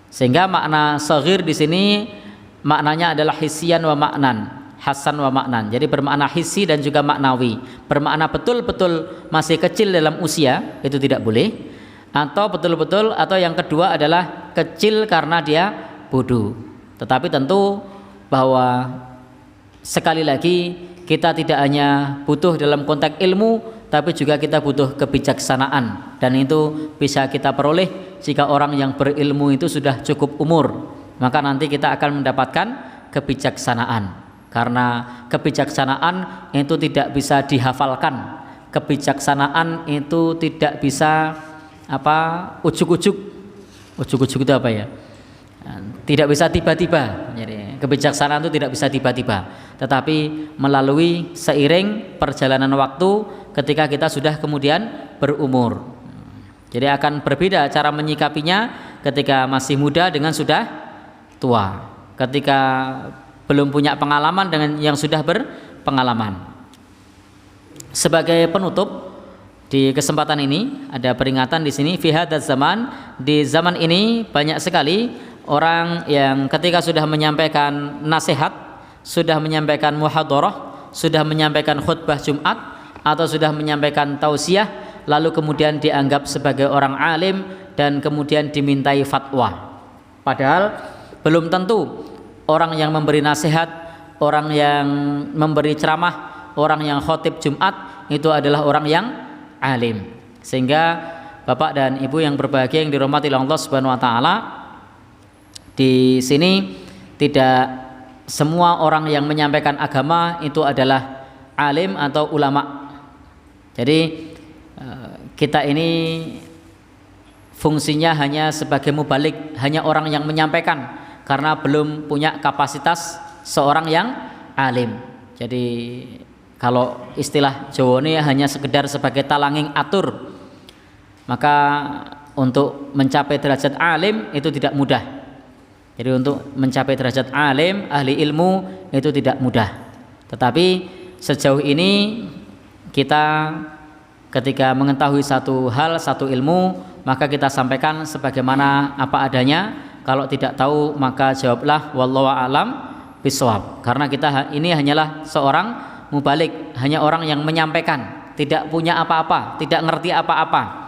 S2: Sehingga makna saghir di sini maknanya adalah hisian wa maknan, hasan wa maknan. Jadi bermakna hisi dan juga maknawi. Bermakna betul-betul masih kecil dalam usia, itu tidak boleh. Atau betul-betul, atau yang kedua adalah kecil karena dia bodoh. Tetapi tentu bahwa sekali lagi kita tidak hanya butuh dalam konteks ilmu, tapi juga kita butuh kebijaksanaan, dan itu bisa kita peroleh jika orang yang berilmu itu sudah cukup umur, maka nanti kita akan mendapatkan kebijaksanaan. Karena kebijaksanaan itu tidak bisa dihafalkan, kebijaksanaan itu tidak bisa ujuk-ujuk itu apa ya? Tidak bisa tiba-tiba. Jadi kebijaksanaan itu tidak bisa tiba-tiba, tetapi melalui seiring perjalanan waktu ketika kita sudah kemudian berumur. Jadi akan berbeda cara menyikapinya ketika masih muda dengan sudah tua, ketika belum punya pengalaman dengan yang sudah berpengalaman. Sebagai penutup di kesempatan ini ada peringatan di sini, fi hadzal zaman, di zaman ini banyak sekali orang yang ketika sudah menyampaikan nasihat, sudah menyampaikan muhadarah, sudah menyampaikan khutbah Jumat, atau sudah menyampaikan tausiah, lalu kemudian dianggap sebagai orang alim dan kemudian dimintai fatwa. Padahal belum tentu orang yang memberi nasihat, orang yang memberi ceramah, orang yang khotib Jumat itu adalah orang yang alim. Sehingga Bapak dan Ibu yang berbahagia yang dirahmati Allah Subhanahu wa taala, di sini tidak semua orang yang menyampaikan agama itu adalah alim atau ulama. Jadi kita ini fungsinya hanya sebagai mubalik, hanya orang yang menyampaikan karena belum punya kapasitas seorang yang alim. Jadi kalau istilah Jawa ini hanya sekedar sebagai talanging atur, maka untuk mencapai derajat alim itu tidak mudah. Jadi untuk mencapai derajat alim, ahli ilmu itu tidak mudah. Tetapi sejauh ini kita ketika mengetahui satu hal, satu ilmu, maka kita sampaikan sebagaimana apa adanya. Kalau tidak tahu maka jawablah wallahu a'lam bishawab. Karena kita ini hanyalah seorang mubalik, hanya orang yang menyampaikan, tidak punya apa-apa, tidak ngerti apa-apa.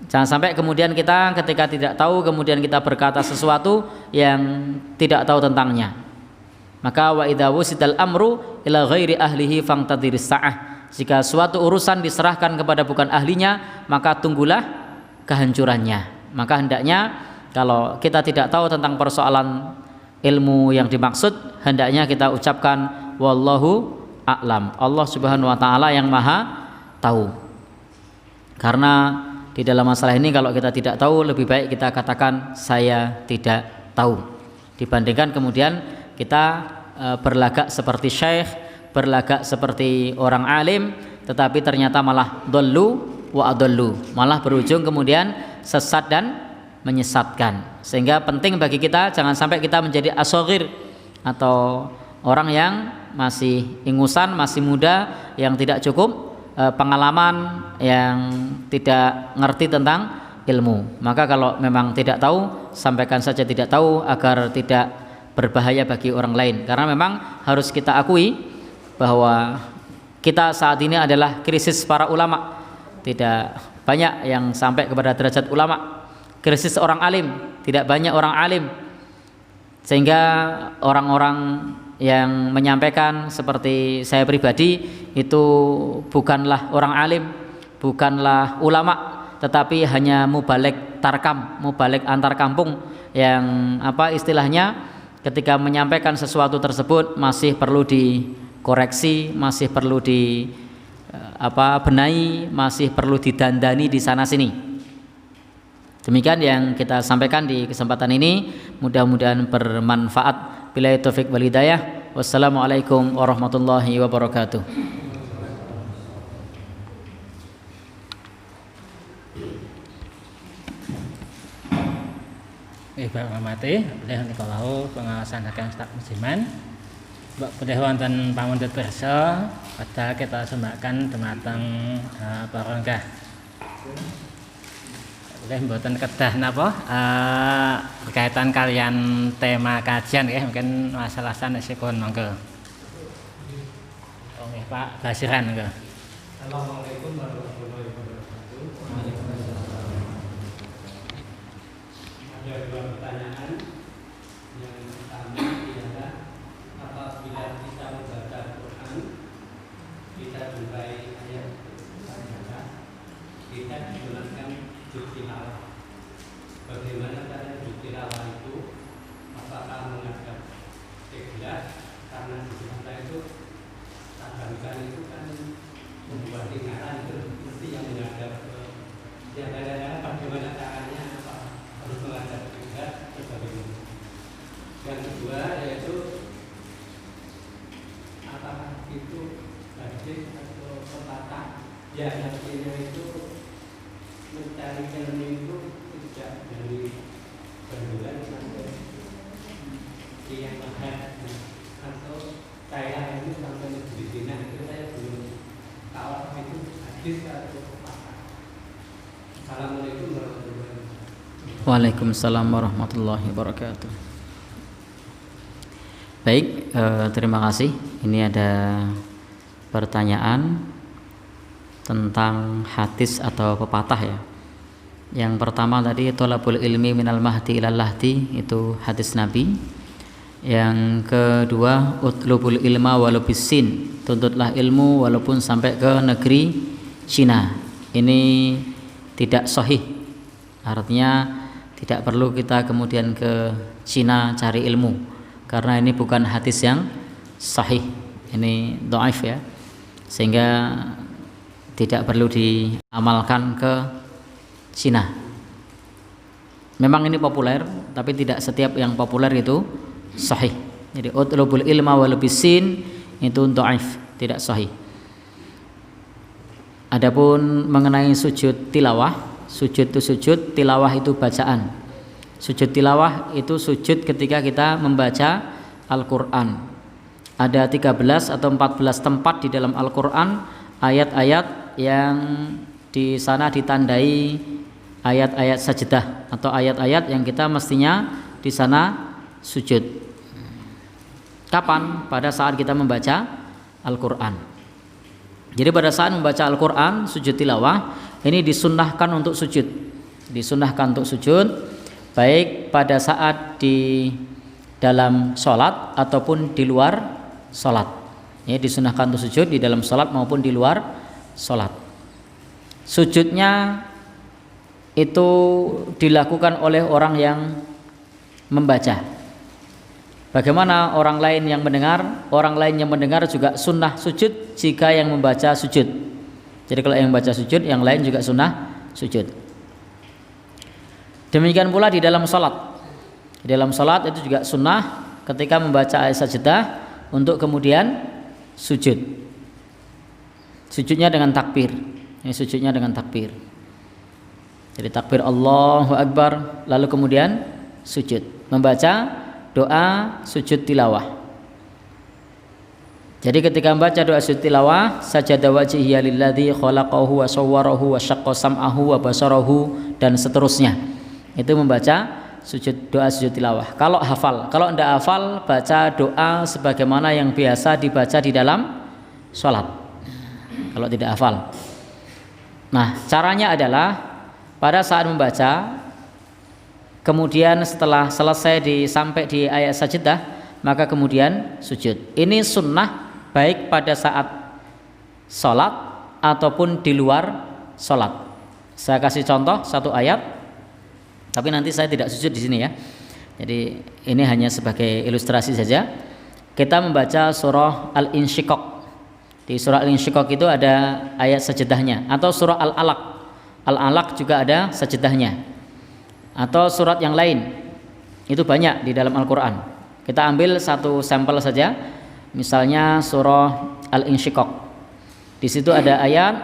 S2: Jangan sampai kemudian kita ketika tidak tahu kemudian kita berkata sesuatu yang tidak tahu tentangnya. Maka wa idza wusidal amru ila ghairi ahlihi fangtadiris sa'ah. Jika suatu urusan diserahkan kepada bukan ahlinya, maka tunggulah kehancurannya. Maka hendaknya kalau kita tidak tahu tentang persoalan ilmu yang dimaksud, hendaknya kita ucapkan wallahu a'lam. Allah Subhanahu wa taala yang Maha tahu. Karena di dalam masalah ini kalau kita tidak tahu, lebih baik kita katakan saya tidak tahu, dibandingkan kemudian kita berlagak seperti syekh, berlagak seperti orang alim, tetapi ternyata malah dhallu wa adallu, malah berujung kemudian sesat dan menyesatkan. Sehingga penting bagi kita jangan sampai kita menjadi asogir atau orang yang masih ingusan, masih muda, yang tidak cukup pengalaman, yang tidak ngerti tentang ilmu. Maka kalau memang tidak tahu, sampaikan saja tidak tahu agar tidak berbahaya bagi orang lain. Karena memang harus kita akui bahwa kita saat ini adalah krisis para ulama. Tidak banyak yang sampai kepada derajat ulama. Krisis orang alim, tidak banyak orang alim. Sehingga orang-orang yang menyampaikan seperti saya pribadi itu bukanlah orang alim, bukanlah ulama, tetapi hanya mubalik tarkam, mubalik antar kampung yang apa istilahnya ketika menyampaikan sesuatu tersebut masih perlu dikoreksi, masih perlu di benahi, masih perlu didandani di sana sini. Demikian yang kita sampaikan di kesempatan ini, mudah-mudahan bermanfaat. Billahi taufik wal hidayah. Wassalamualaikum warahmatullahi wabarakatuh.
S1: Bapak hormati, bilih niku pengawasan Hakim Staf Musliman. Bilih wonten pamundhut pirsa, padahal kita sembahkan dumateng para lenggah. Bilih mboten kedah napa berkaitan kalian tema kajian nggih, mungkin masalah sanesipun monggo. Oh nggih Pak Basiran nggih.
S3: Assalamualaikum warahmatullahi wabarakatuh. Ada dua pertanyaan. Yang pertama adalah apabila kita membaca Quran, kita jumpai ayat kita digunakan tilawah. Bagaimana cara tilawah itu? Apakah menghadap kiblat? Karena di kita itu kadang-kadang itu kan membuat tingkatan itu mesti yang menghadap. Ya kadang-kadang bagaimana caranya? Apa harus menghadap kiblat atau bagaimana? Yang kedua yaitu apakah itu hadis atau pepatah? Ya artinya itu mencari ilmu itu tidak dari berbulan sampai yang mahal atau saya ini sampai di sini itu saya belum tahu itu hadis atau pepatah. Assalamualaikum warahmatullahi wabarakatuh.
S2: Waalaikumsalam warahmatullahi wabarakatuh. Baik, terima kasih. Ini ada pertanyaan. tentang hadis atau pepatah ya. Yang pertama tadi thalabul ilmi minal mahdi ilal lahdi, itu hadis Nabi. Yang kedua utlubul ilma walau bisin, tuntutlah ilmu walaupun sampai ke negeri Cina. Ini tidak sahih, artinya tidak perlu kita kemudian ke Cina cari ilmu, karena ini bukan hadis yang sahih, ini dhaif ya, sehingga tidak perlu diamalkan ke Cina. Memang ini populer, tapi tidak setiap yang populer itu sahih. Jadi utlubul ilma walau bisin itu dhaif, tidak sahih. Adapun mengenai sujud tilawah, sujud itu sujud, tilawah itu bacaan. Sujud tilawah itu sujud ketika kita membaca Al-Qur'an. Ada 13 atau 14 tempat di dalam Al-Qur'an ayat-ayat yang di sana ditandai ayat-ayat sajdah atau ayat-ayat yang kita mestinya di sana sujud. Kapan? Pada saat kita membaca Al-Qur'an. Jadi pada saat membaca Al-Qur'an, sujud tilawah ini disunnahkan untuk sujud. Disunnahkan untuk sujud baik pada saat di dalam sholat ataupun di luar sholat. Ya, disunnahkan untuk sujud di dalam sholat maupun di luar sholat. Sujudnya itu dilakukan oleh orang yang membaca. Bagaimana orang lain yang mendengar? Orang lain yang mendengar juga sunnah sujud jika yang membaca sujud. Jadi kalau yang membaca sujud, yang lain juga sunnah sujud. Demikian pula di dalam sholat. Di dalam sholat itu juga sunnah ketika membaca ayat sajdah untuk kemudian sujud. Sujudnya dengan takbir. Ini sujudnya dengan takbir. Jadi takbir Allahu Akbar, lalu kemudian sujud, membaca doa sujud tilawah. Jadi ketika membaca doa sujud tilawah, sajada wajhiya lilladzi khalaqahu wa sawwarahu wa syaqqa sam'ahu wa basarahu dan seterusnya. Itu membaca sujud doa sujud tilawah. Kalau hafal, kalau tidak hafal, baca doa sebagaimana yang biasa dibaca di dalam sholat. Kalau tidak hafal. Nah, caranya adalah pada saat membaca, kemudian setelah selesai sampai di ayat sajdah, maka kemudian sujud. Ini sunnah baik pada saat sholat ataupun di luar sholat. Saya kasih contoh satu ayat, tapi nanti saya tidak sujud di sini ya. Jadi ini hanya sebagai ilustrasi saja. Kita membaca surah Al-Insyiqaq. Di surah Al-Insyiqaq itu ada ayat sajdahnya, atau surah Al-Alaq. Al-Alaq juga ada sajdahnya, atau surat yang lain. Itu banyak di dalam Al-Qur'an. Kita ambil satu sampel saja. Misalnya surah Al-Insyiqaq. Di situ ada ayat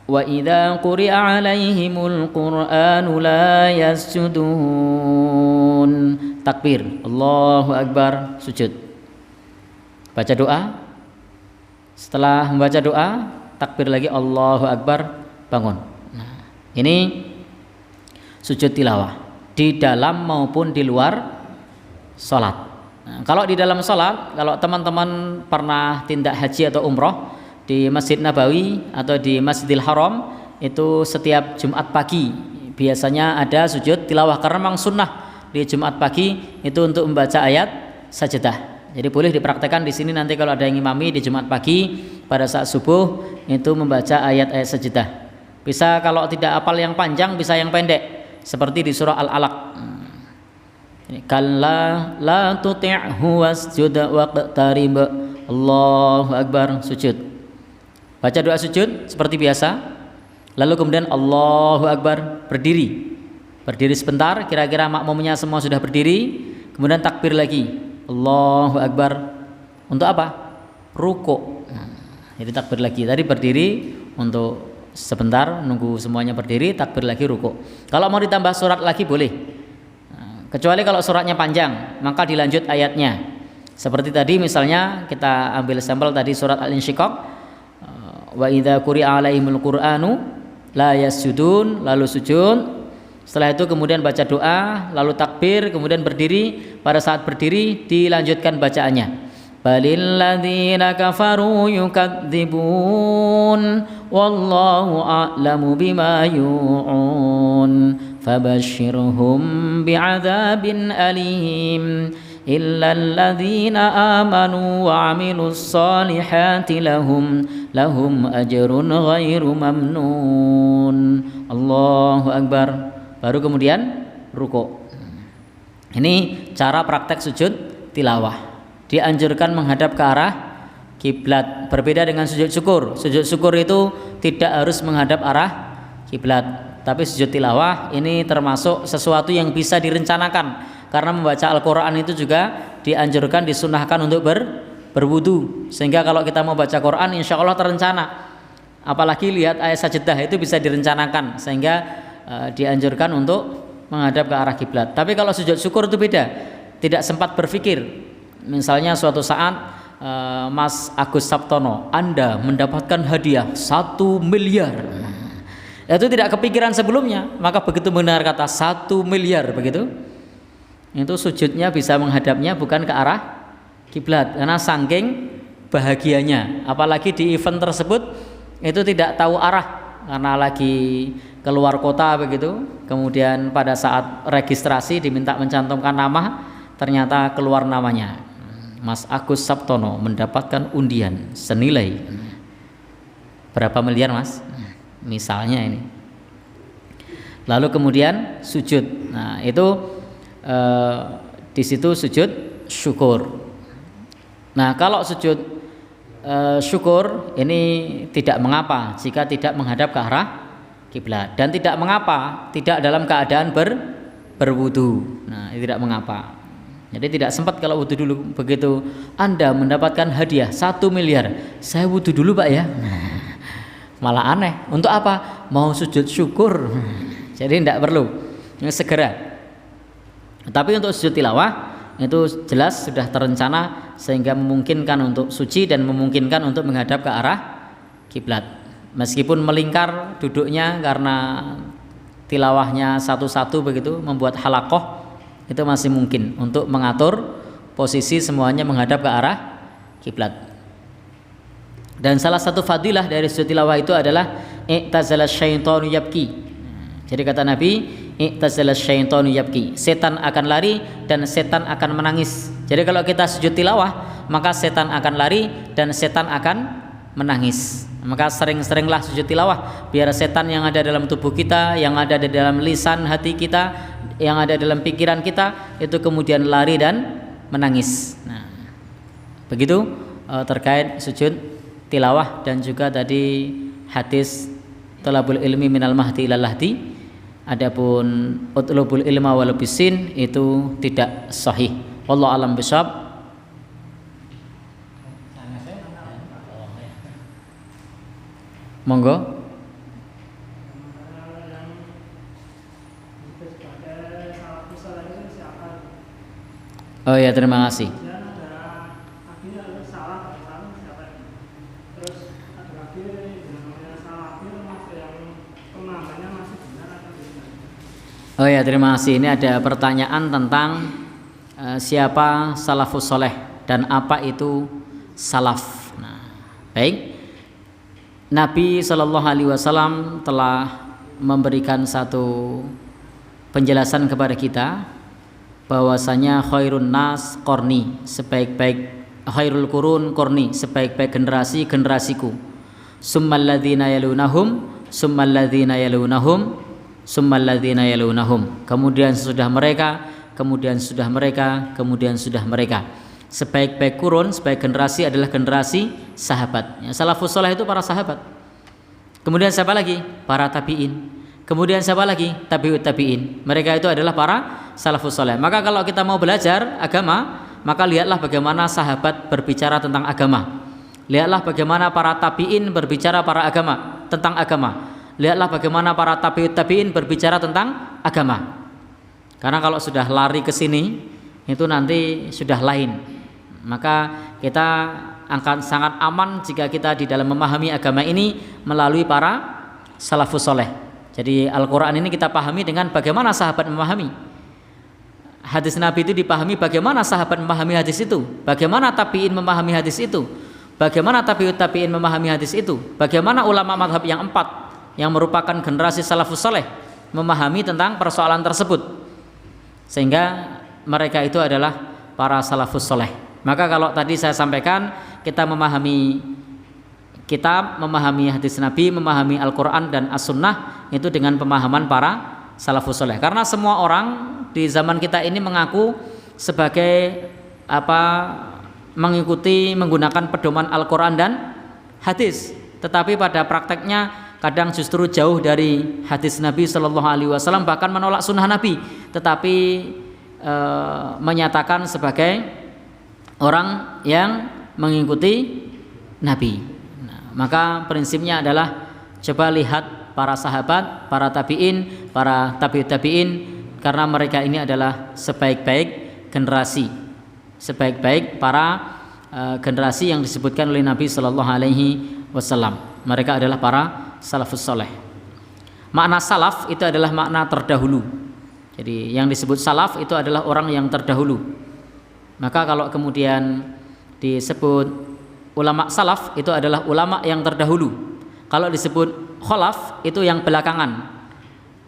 S2: wa idza quri'a 'alaihimul qur'anu la yasjudun. Takbir, Allahu Akbar, sujud. Baca doa. Setelah membaca doa, takbir lagi Allahu Akbar, bangun. Ini sujud tilawah di dalam maupun di luar sholat. Nah, kalau di dalam sholat, kalau teman-teman pernah tindak haji atau umroh di Masjid Nabawi atau di Masjidil Haram, itu setiap Jumat pagi biasanya ada sujud tilawah, karena memang sunnah di Jumat pagi itu untuk membaca ayat sajdah. Jadi boleh dipraktekkan di sini nanti kalau ada yang imami di Jumat pagi pada saat subuh itu membaca ayat-ayat sajdah. Bisa kalau tidak hafal yang panjang, bisa yang pendek, seperti di surah Al-Alaq. Kalla la tuti'hu wasjud waqtarib. Allahu Akbar, sujud. Baca doa sujud seperti biasa. Lalu kemudian Allahu Akbar, berdiri. Berdiri sebentar, kira-kira makmumnya semua sudah berdiri. Kemudian takbir lagi. Allahu Akbar. Untuk apa? Ruku'. Jadi takbir lagi. Tadi berdiri untuk sebentar, nunggu semuanya berdiri, takbir lagi, ruku'. Kalau mau ditambah surat lagi boleh, kecuali kalau suratnya panjang, maka dilanjut ayatnya. Seperti tadi misalnya kita ambil sampel tadi surat Al-Insyiqaq, wa idza quri'a 'alaihimul qur'anu la yasjudun, lalu sujud. Setelah itu kemudian baca doa, lalu takbir, kemudian berdiri. Pada saat berdiri dilanjutkan bacaannya. Balil ladzina kafaru yukadzibun wallahu a'lamu bima yu'un fabashshirhum bi'adzabin alim illa alladhina amanu wa 'amilus solihati lahum ajrun ghairu mamnun. Allahu akbar. Baru kemudian ruku'. Ini cara praktek sujud tilawah. Dianjurkan menghadap ke arah kiblat. Berbeda dengan sujud syukur. Sujud syukur itu tidak harus menghadap arah kiblat. Tapi sujud tilawah ini termasuk sesuatu yang bisa direncanakan. Karena membaca Al-Quran itu juga dianjurkan, disunahkan untuk berwudu. Sehingga kalau kita mau baca Quran insya Allah terencana. Apalagi lihat ayat sajdah itu bisa direncanakan. Sehingga dianjurkan untuk menghadap ke arah kiblat. Tapi kalau sujud syukur itu beda. Tidak sempat berpikir. Misalnya suatu saat Mas Agus Sabtono, Anda mendapatkan hadiah 1 miliar. Itu tidak kepikiran sebelumnya. Maka begitu mendengar kata 1 miliar begitu, itu sujudnya bisa menghadapnya bukan ke arah kiblat karena saking bahagianya. Apalagi di event tersebut itu tidak tahu arah karena lagi keluar kota begitu. Kemudian pada saat registrasi diminta mencantumkan nama, ternyata keluar namanya Mas Agus Sabtono mendapatkan undian senilai berapa miliar Mas? Misalnya ini. Lalu kemudian sujud. Nah, itu di situ sujud syukur. Nah, kalau sujud syukur ini tidak mengapa jika tidak menghadap ke arah kiblat, dan tidak mengapa tidak dalam keadaan berwudu. Nah, ini tidak mengapa. Jadi tidak sempat kalau wudu dulu. Begitu Anda mendapatkan hadiah 1 miliar, saya wudu dulu Pak ya. Malah aneh. Untuk apa? Mau sujud syukur. Jadi tidak perlu. Segera. Tapi untuk sujud tilawah itu jelas sudah terencana sehingga memungkinkan untuk suci dan memungkinkan untuk menghadap ke arah kiblat. Meskipun melingkar duduknya karena tilawahnya satu-satu begitu membuat halakoh, itu masih mungkin untuk mengatur posisi semuanya menghadap ke arah kiblat. Dan salah satu fadilah dari sujud tilawah itu adalah i'tazala syaitanu yabki. Jadi kata Nabi, i'tazala syaitanu yabki. Setan akan lari dan setan akan menangis. Jadi kalau kita sujud tilawah, maka setan akan lari dan setan akan menangis. Maka sering-seringlah sujud tilawah biar setan yang ada dalam tubuh kita, yang ada di dalam lisan hati kita, yang ada dalam pikiran kita itu kemudian lari dan menangis. Nah, begitu terkait sujud tilawah. Dan juga tadi hadis talabul ilmi minal mahdi ilal lahdi. Adapun utlubul ilma walau bisin itu tidak sahih. Wallahu alam bishawab. Monggo. Oh ya, terima kasih. Oh ya, terima kasih. Ini ada pertanyaan tentang siapa salafus soleh dan apa itu salaf. Nah, baik. Nabi SAW telah memberikan satu penjelasan kepada kita bahwasanya khairun nas qarni, sebaik-baik khairul qurun qarni, sebaik-baik generasi generasiku. Summal ladzina yalunahum, summal ladzina yalunahum, summal ladzina yalunahum. Kemudian sudah mereka, kemudian sudah mereka, kemudian sudah mereka. Sebaik-baik kurun, sebaik generasi adalah generasi sahabat. Ya, salafus saleh itu para sahabat. Kemudian siapa lagi? Para tabi'in. Kemudian siapa lagi? Tabi'ut tabi'in. Mereka itu adalah para salafus saleh. Maka kalau kita mau belajar agama, maka lihatlah bagaimana sahabat berbicara tentang agama. Lihatlah bagaimana para tabi'in berbicara para agama tentang agama. Lihatlah bagaimana para tabi'ut tabi'in berbicara tentang agama. Karena kalau sudah lari ke sini itu nanti sudah lain. Maka kita akan sangat aman jika kita di dalam memahami agama ini melalui para salafus soleh. Jadi Al-Quran ini kita pahami dengan bagaimana sahabat memahami. Hadis Nabi itu dipahami bagaimana sahabat memahami hadis itu, bagaimana tabi'in memahami hadis itu, Bagaimana tabi'ut tabi'in memahami hadis itu? Bagaimana ulama madhab yang 4 yang merupakan generasi salafus soleh memahami tentang persoalan tersebut? Sehingga mereka itu adalah para salafus soleh. Maka kalau tadi saya sampaikan, kita memahami kitab, memahami hadis Nabi, memahami Al-Quran dan As-Sunnah itu dengan pemahaman para salafus soleh. Karena semua orang di zaman kita ini mengaku sebagai mengikuti menggunakan pedoman Al-Quran dan hadis, tetapi pada prakteknya kadang justru jauh dari hadis Nabi Shallallahu Alaihi Wasallam, bahkan menolak sunnah Nabi, tetapi menyatakan sebagai orang yang mengikuti Nabi. Nah, maka prinsipnya adalah coba lihat para sahabat, para tabi'in, para tabi'ut tabi'in, karena mereka ini adalah sebaik-baik generasi, sebaik-baik para generasi yang disebutkan oleh Nabi Shallallahu Alaihi Wasallam. Mereka adalah para salafus soleh. Makna salaf itu adalah makna terdahulu. Jadi yang disebut salaf itu adalah orang yang terdahulu. Maka kalau kemudian disebut ulama salaf itu adalah ulama yang terdahulu. Kalau disebut kholaf itu yang belakangan.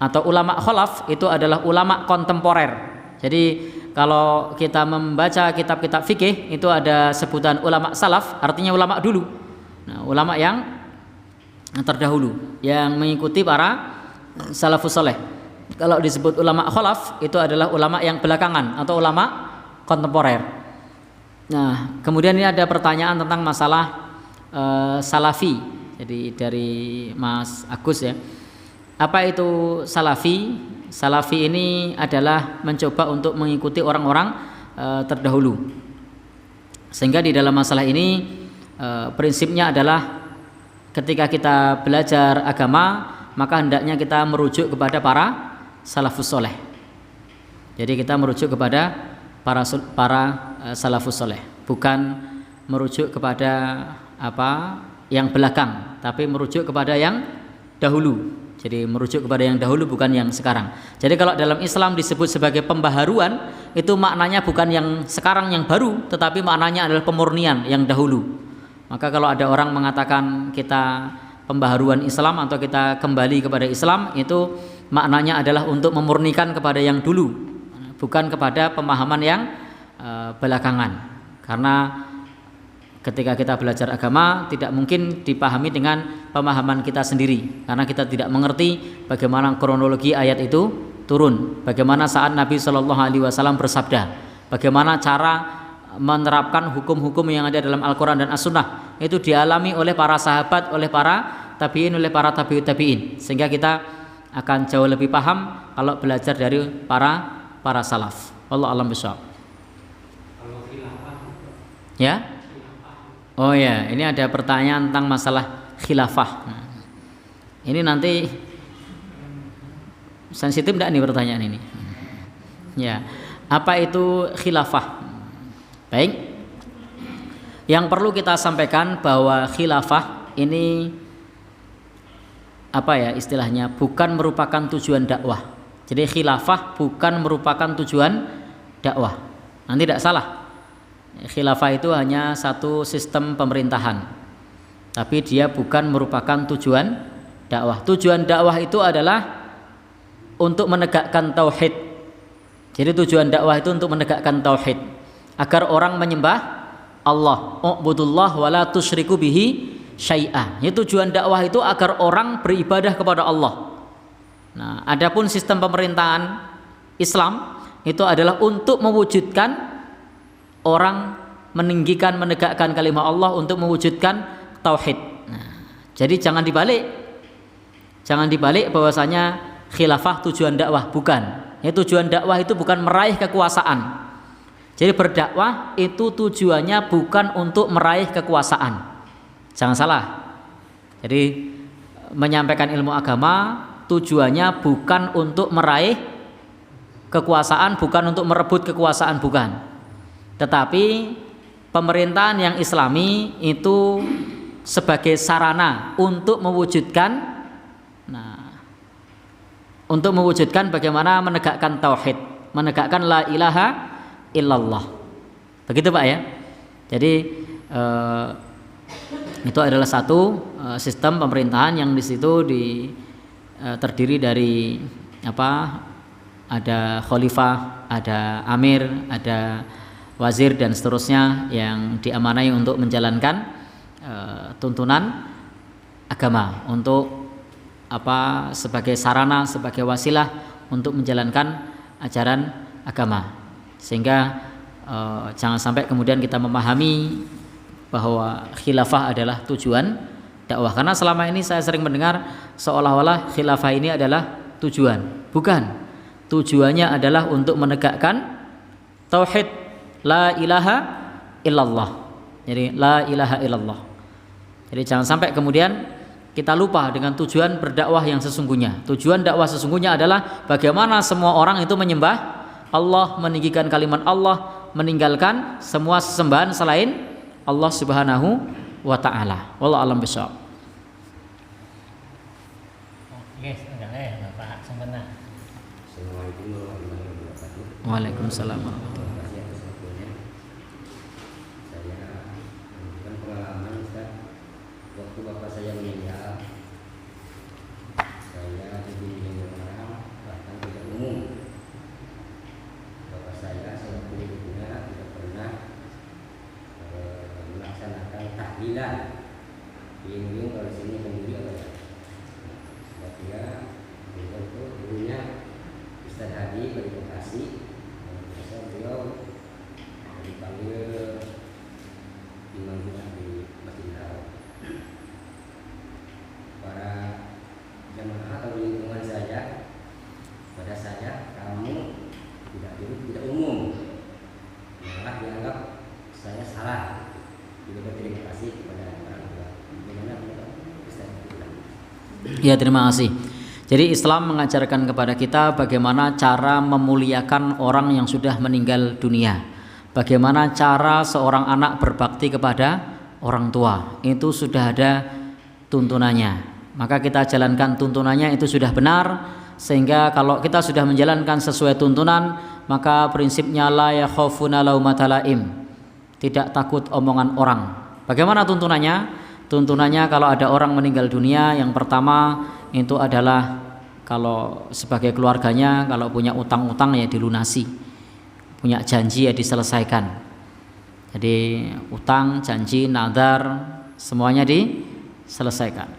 S2: Atau ulama kholaf itu adalah ulama kontemporer. Jadi kalau kita membaca kitab-kitab fikih itu ada sebutan ulama salaf, artinya ulama dulu. Nah, ulama yang terdahulu yang mengikuti para salafus soleh. Kalau disebut ulama kholaf itu adalah ulama yang belakangan atau ulama kontemporer. Nah, kemudian ini ada pertanyaan tentang masalah salafi. Jadi dari Mas Agus ya. Apa itu salafi? Salafi ini adalah mencoba untuk mengikuti orang-orang terdahulu. Sehingga di dalam masalah ini prinsipnya adalah ketika kita belajar agama, maka hendaknya kita merujuk kepada para salafus soleh. Jadi kita merujuk kepada para salafus soleh, bukan merujuk kepada yang belakang, tapi merujuk kepada yang dahulu. Jadi merujuk kepada yang dahulu, bukan yang sekarang. Jadi kalau dalam Islam disebut sebagai pembaharuan, itu maknanya bukan yang sekarang yang baru, tetapi maknanya adalah pemurnian yang dahulu. Maka kalau ada orang mengatakan kita pembaharuan Islam atau kita kembali kepada Islam, itu maknanya adalah untuk memurnikan kepada yang dulu, bukan kepada pemahaman yang belakangan. Karena ketika kita belajar agama tidak mungkin dipahami dengan pemahaman kita sendiri, karena kita tidak mengerti bagaimana kronologi ayat itu turun, bagaimana saat Nabi Shallallahu Alaihi Wasallam bersabda, bagaimana cara menerapkan hukum-hukum yang ada dalam Al-Quran dan As-Sunnah itu dialami oleh para sahabat, oleh para tabi'in, oleh para tabi'ut tabi'in, sehingga kita akan jauh lebih paham kalau belajar dari para salaf. Wallahu a'lam bishawab. Ya. Oh ya, ini ada pertanyaan tentang masalah khilafah. Nah, ini nanti sensitif enggak nih pertanyaan ini? Ya, apa itu khilafah? Baik. Yang perlu kita sampaikan bahwa khilafah ini istilahnya bukan merupakan tujuan dakwah. Jadi khilafah bukan merupakan tujuan dakwah. Nanti tidak salah. Khilafah itu hanya satu sistem pemerintahan, tapi dia bukan merupakan tujuan dakwah. Tujuan dakwah itu adalah untuk menegakkan tauhid. Jadi tujuan dakwah itu untuk menegakkan tauhid, agar orang menyembah Allah. U'budullah wa la tusyriku bihi syai'a. Ini tujuan dakwah itu agar orang beribadah kepada Allah. Nah, adapun sistem pemerintahan Islam itu adalah untuk mewujudkan orang meninggikan, menegakkan kalimat Allah, untuk mewujudkan tauhid. Nah, jadi jangan dibalik bahwasanya khilafah tujuan dakwah, bukan. Ya, tujuan dakwah itu bukan meraih kekuasaan. Jadi berdakwah itu tujuannya bukan untuk meraih kekuasaan. Jangan salah. Jadi menyampaikan ilmu agama tujuannya bukan untuk meraih kekuasaan, bukan untuk merebut kekuasaan, bukan. Tetapi pemerintahan yang islami itu sebagai sarana untuk mewujudkan bagaimana menegakkan tauhid, menegakkan la ilaha illallah. Begitu Pak ya. Jadi Itu adalah satu sistem pemerintahan yang di situ terdiri dari ada khalifah, ada amir, ada wazir dan seterusnya yang diamanai untuk menjalankan tuntunan agama, untuk sebagai sarana, sebagai wasilah untuk menjalankan ajaran agama. Sehingga jangan sampai kemudian kita memahami bahwa khilafah adalah tujuan dakwah, karena selama ini saya sering mendengar seolah-olah khilafah ini adalah tujuan. Bukan, tujuannya adalah untuk menegakkan tauhid la ilaha illallah. Jadi la ilaha illallah. Jadi jangan sampai kemudian kita lupa dengan tujuan berdakwah yang sesungguhnya. Tujuan dakwah sesungguhnya adalah bagaimana semua orang itu menyembah Allah, meninggikan kalimat Allah, meninggalkan semua sesembahan selain Allah Subhanahu wa taala. Wallahu a'lam bishawab.
S1: Oke, Bapak sempurna.
S4: Assalamualaikum warahmatullahi wabarakatuh.
S2: Waalaikumsalam warahmatullahi
S4: Terima kasih atas waktunya. Saya menunjukkan pengalaman Ustaz. Waktu bapak saya meninggal, saya dibimbing orang bahkan tidak umum. Bapak saya waktu hidupnya tidak pernah melaksanakan tahlilan. Dibimbing kalau sini sendiri apa ya? Sebab dia beliau itu dulunya Ustaz Hadi dari Bekasi. Biasa beliau dipanggil imam Jumat di Masjid Haram. Para jamaah atau lingkungan saya, pada saya kamu tidak umum, malah dianggap saya salah. Juga berterima kasih kepada orang tua. Bagaimana Ustaz?
S2: Ya, terima kasih. Jadi Islam mengajarkan kepada kita bagaimana cara memuliakan orang yang sudah meninggal dunia. Bagaimana cara seorang anak berbakti kepada orang tua. Itu sudah ada tuntunannya. Maka kita jalankan tuntunannya, itu sudah benar. Sehingga kalau kita sudah menjalankan sesuai tuntunan, maka prinsipnya la yakhafuna laumata laim. Tidak takut omongan orang. Bagaimana tuntunannya? Tuntunannya kalau ada orang meninggal dunia, yang pertama itu adalah kalau sebagai keluarganya kalau punya utang-utang ya dilunasi, punya janji ya diselesaikan. Jadi utang, janji, nadar semuanya diselesaikan.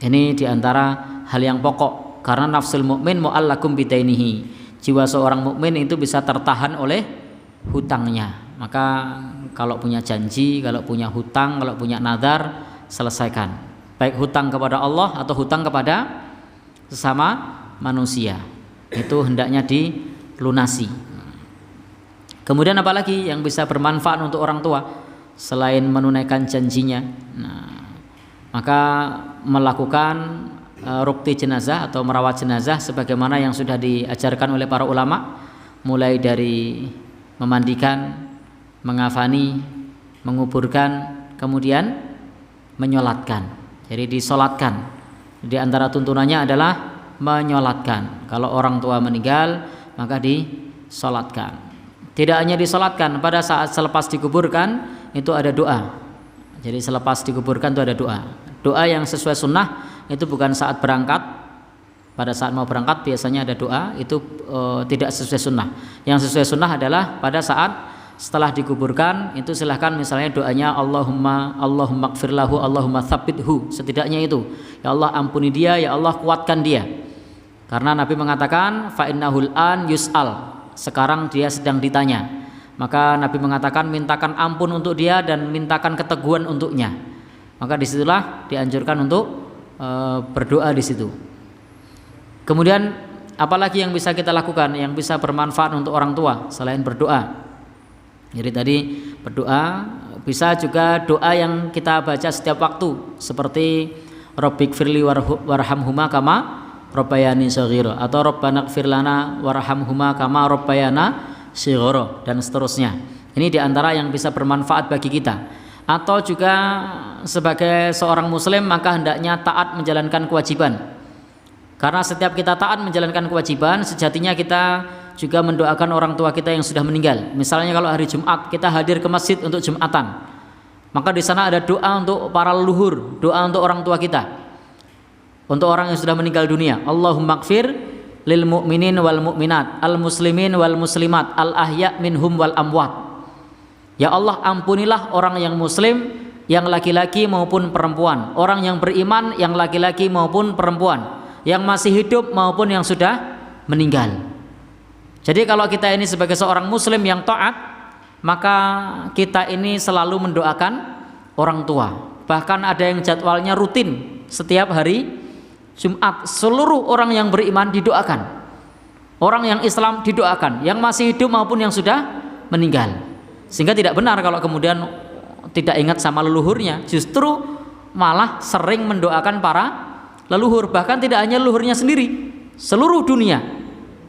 S2: Ini diantara hal yang pokok, karena nafsul mukmin mu'allakum bidainihi. Jiwa seorang mukmin itu bisa tertahan oleh hutangnya. Maka kalau punya janji, kalau punya hutang, kalau punya nadar, selesaikan. Baik hutang kepada Allah atau hutang kepada sesama manusia, itu hendaknya dilunasi. Kemudian apalagi yang bisa bermanfaat untuk orang tua selain menunaikan janjinya? Maka melakukan rukti jenazah atau merawat jenazah sebagaimana yang sudah diajarkan oleh para ulama, mulai dari memandikan, mengafani, menguburkan, kemudian menyolatkan. Jadi disolatkan. Di antara tuntunannya adalah menyolatkan. Kalau orang tua meninggal, maka disolatkan. Tidak hanya disolatkan, pada saat selepas dikuburkan itu ada doa. Jadi selepas dikuburkan itu ada doa. Doa yang sesuai sunnah itu bukan saat berangkat. Pada saat mau berangkat biasanya ada doa, itu tidak sesuai sunnah. Yang sesuai sunnah adalah pada saat setelah dikuburkan itu silahkan misalnya doanya Allahumma gfirlahu, Allahumma tsabbithu, setidaknya itu. Ya Allah ampuni dia, ya Allah kuatkan dia. Karena Nabi mengatakan fa innahul an yus'al, sekarang dia sedang ditanya. Maka Nabi mengatakan mintakan ampun untuk dia dan mintakan keteguhan untuknya. Maka disitulah dianjurkan untuk berdoa di situ. Kemudian apalagi yang bisa kita lakukan yang bisa bermanfaat untuk orang tua selain berdoa? Jadi tadi berdoa, bisa juga doa yang kita baca setiap waktu seperti Rabbighfirli warhamhuma kama rabbayani shaghira atau Rabbana ighfir lana warhamhuma kama rabbayana shighara dan seterusnya. Ini diantara yang bisa bermanfaat bagi kita. Atau juga sebagai seorang muslim maka hendaknya taat menjalankan kewajiban. Karena setiap kita taat menjalankan kewajiban, sejatinya kita juga mendoakan orang tua kita yang sudah meninggal. Misalnya kalau hari Jumat kita hadir ke masjid untuk Jumatan, Maka di sana ada doa untuk para leluhur, doa untuk orang tua kita, untuk orang yang sudah meninggal dunia. Allahumma gfir lil mu'minin wal mu'minat, al muslimin wal muslimat, al ahya minhum wal amwat. Ya Allah, ampunilah orang yang muslim, yang laki-laki maupun perempuan, orang yang beriman, yang laki-laki maupun perempuan, yang masih hidup maupun yang sudah meninggal. Jadi kalau kita ini sebagai seorang muslim yang taat, maka kita ini selalu mendoakan orang tua. Bahkan ada yang jadwalnya rutin, setiap hari Jumat seluruh orang yang beriman didoakan, orang yang Islam didoakan, yang masih hidup maupun yang sudah meninggal. Sehingga tidak benar kalau kemudian tidak ingat sama leluhurnya, justru malah sering mendoakan para leluhur. Bahkan tidak hanya leluhurnya sendiri, seluruh dunia.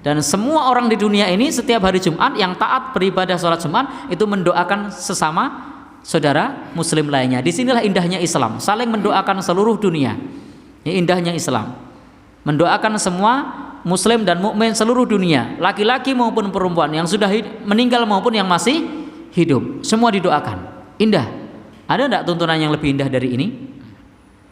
S2: Dan semua orang di dunia ini setiap hari Jumat yang taat beribadah sholat Jumat itu mendoakan sesama saudara muslim lainnya. Disinilah indahnya Islam, saling mendoakan seluruh dunia. Ini indahnya Islam, mendoakan semua muslim dan mukmin seluruh dunia, laki-laki maupun perempuan, yang sudah meninggal maupun yang masih hidup, semua didoakan. Indah. Ada tidak tuntunan yang lebih indah dari ini?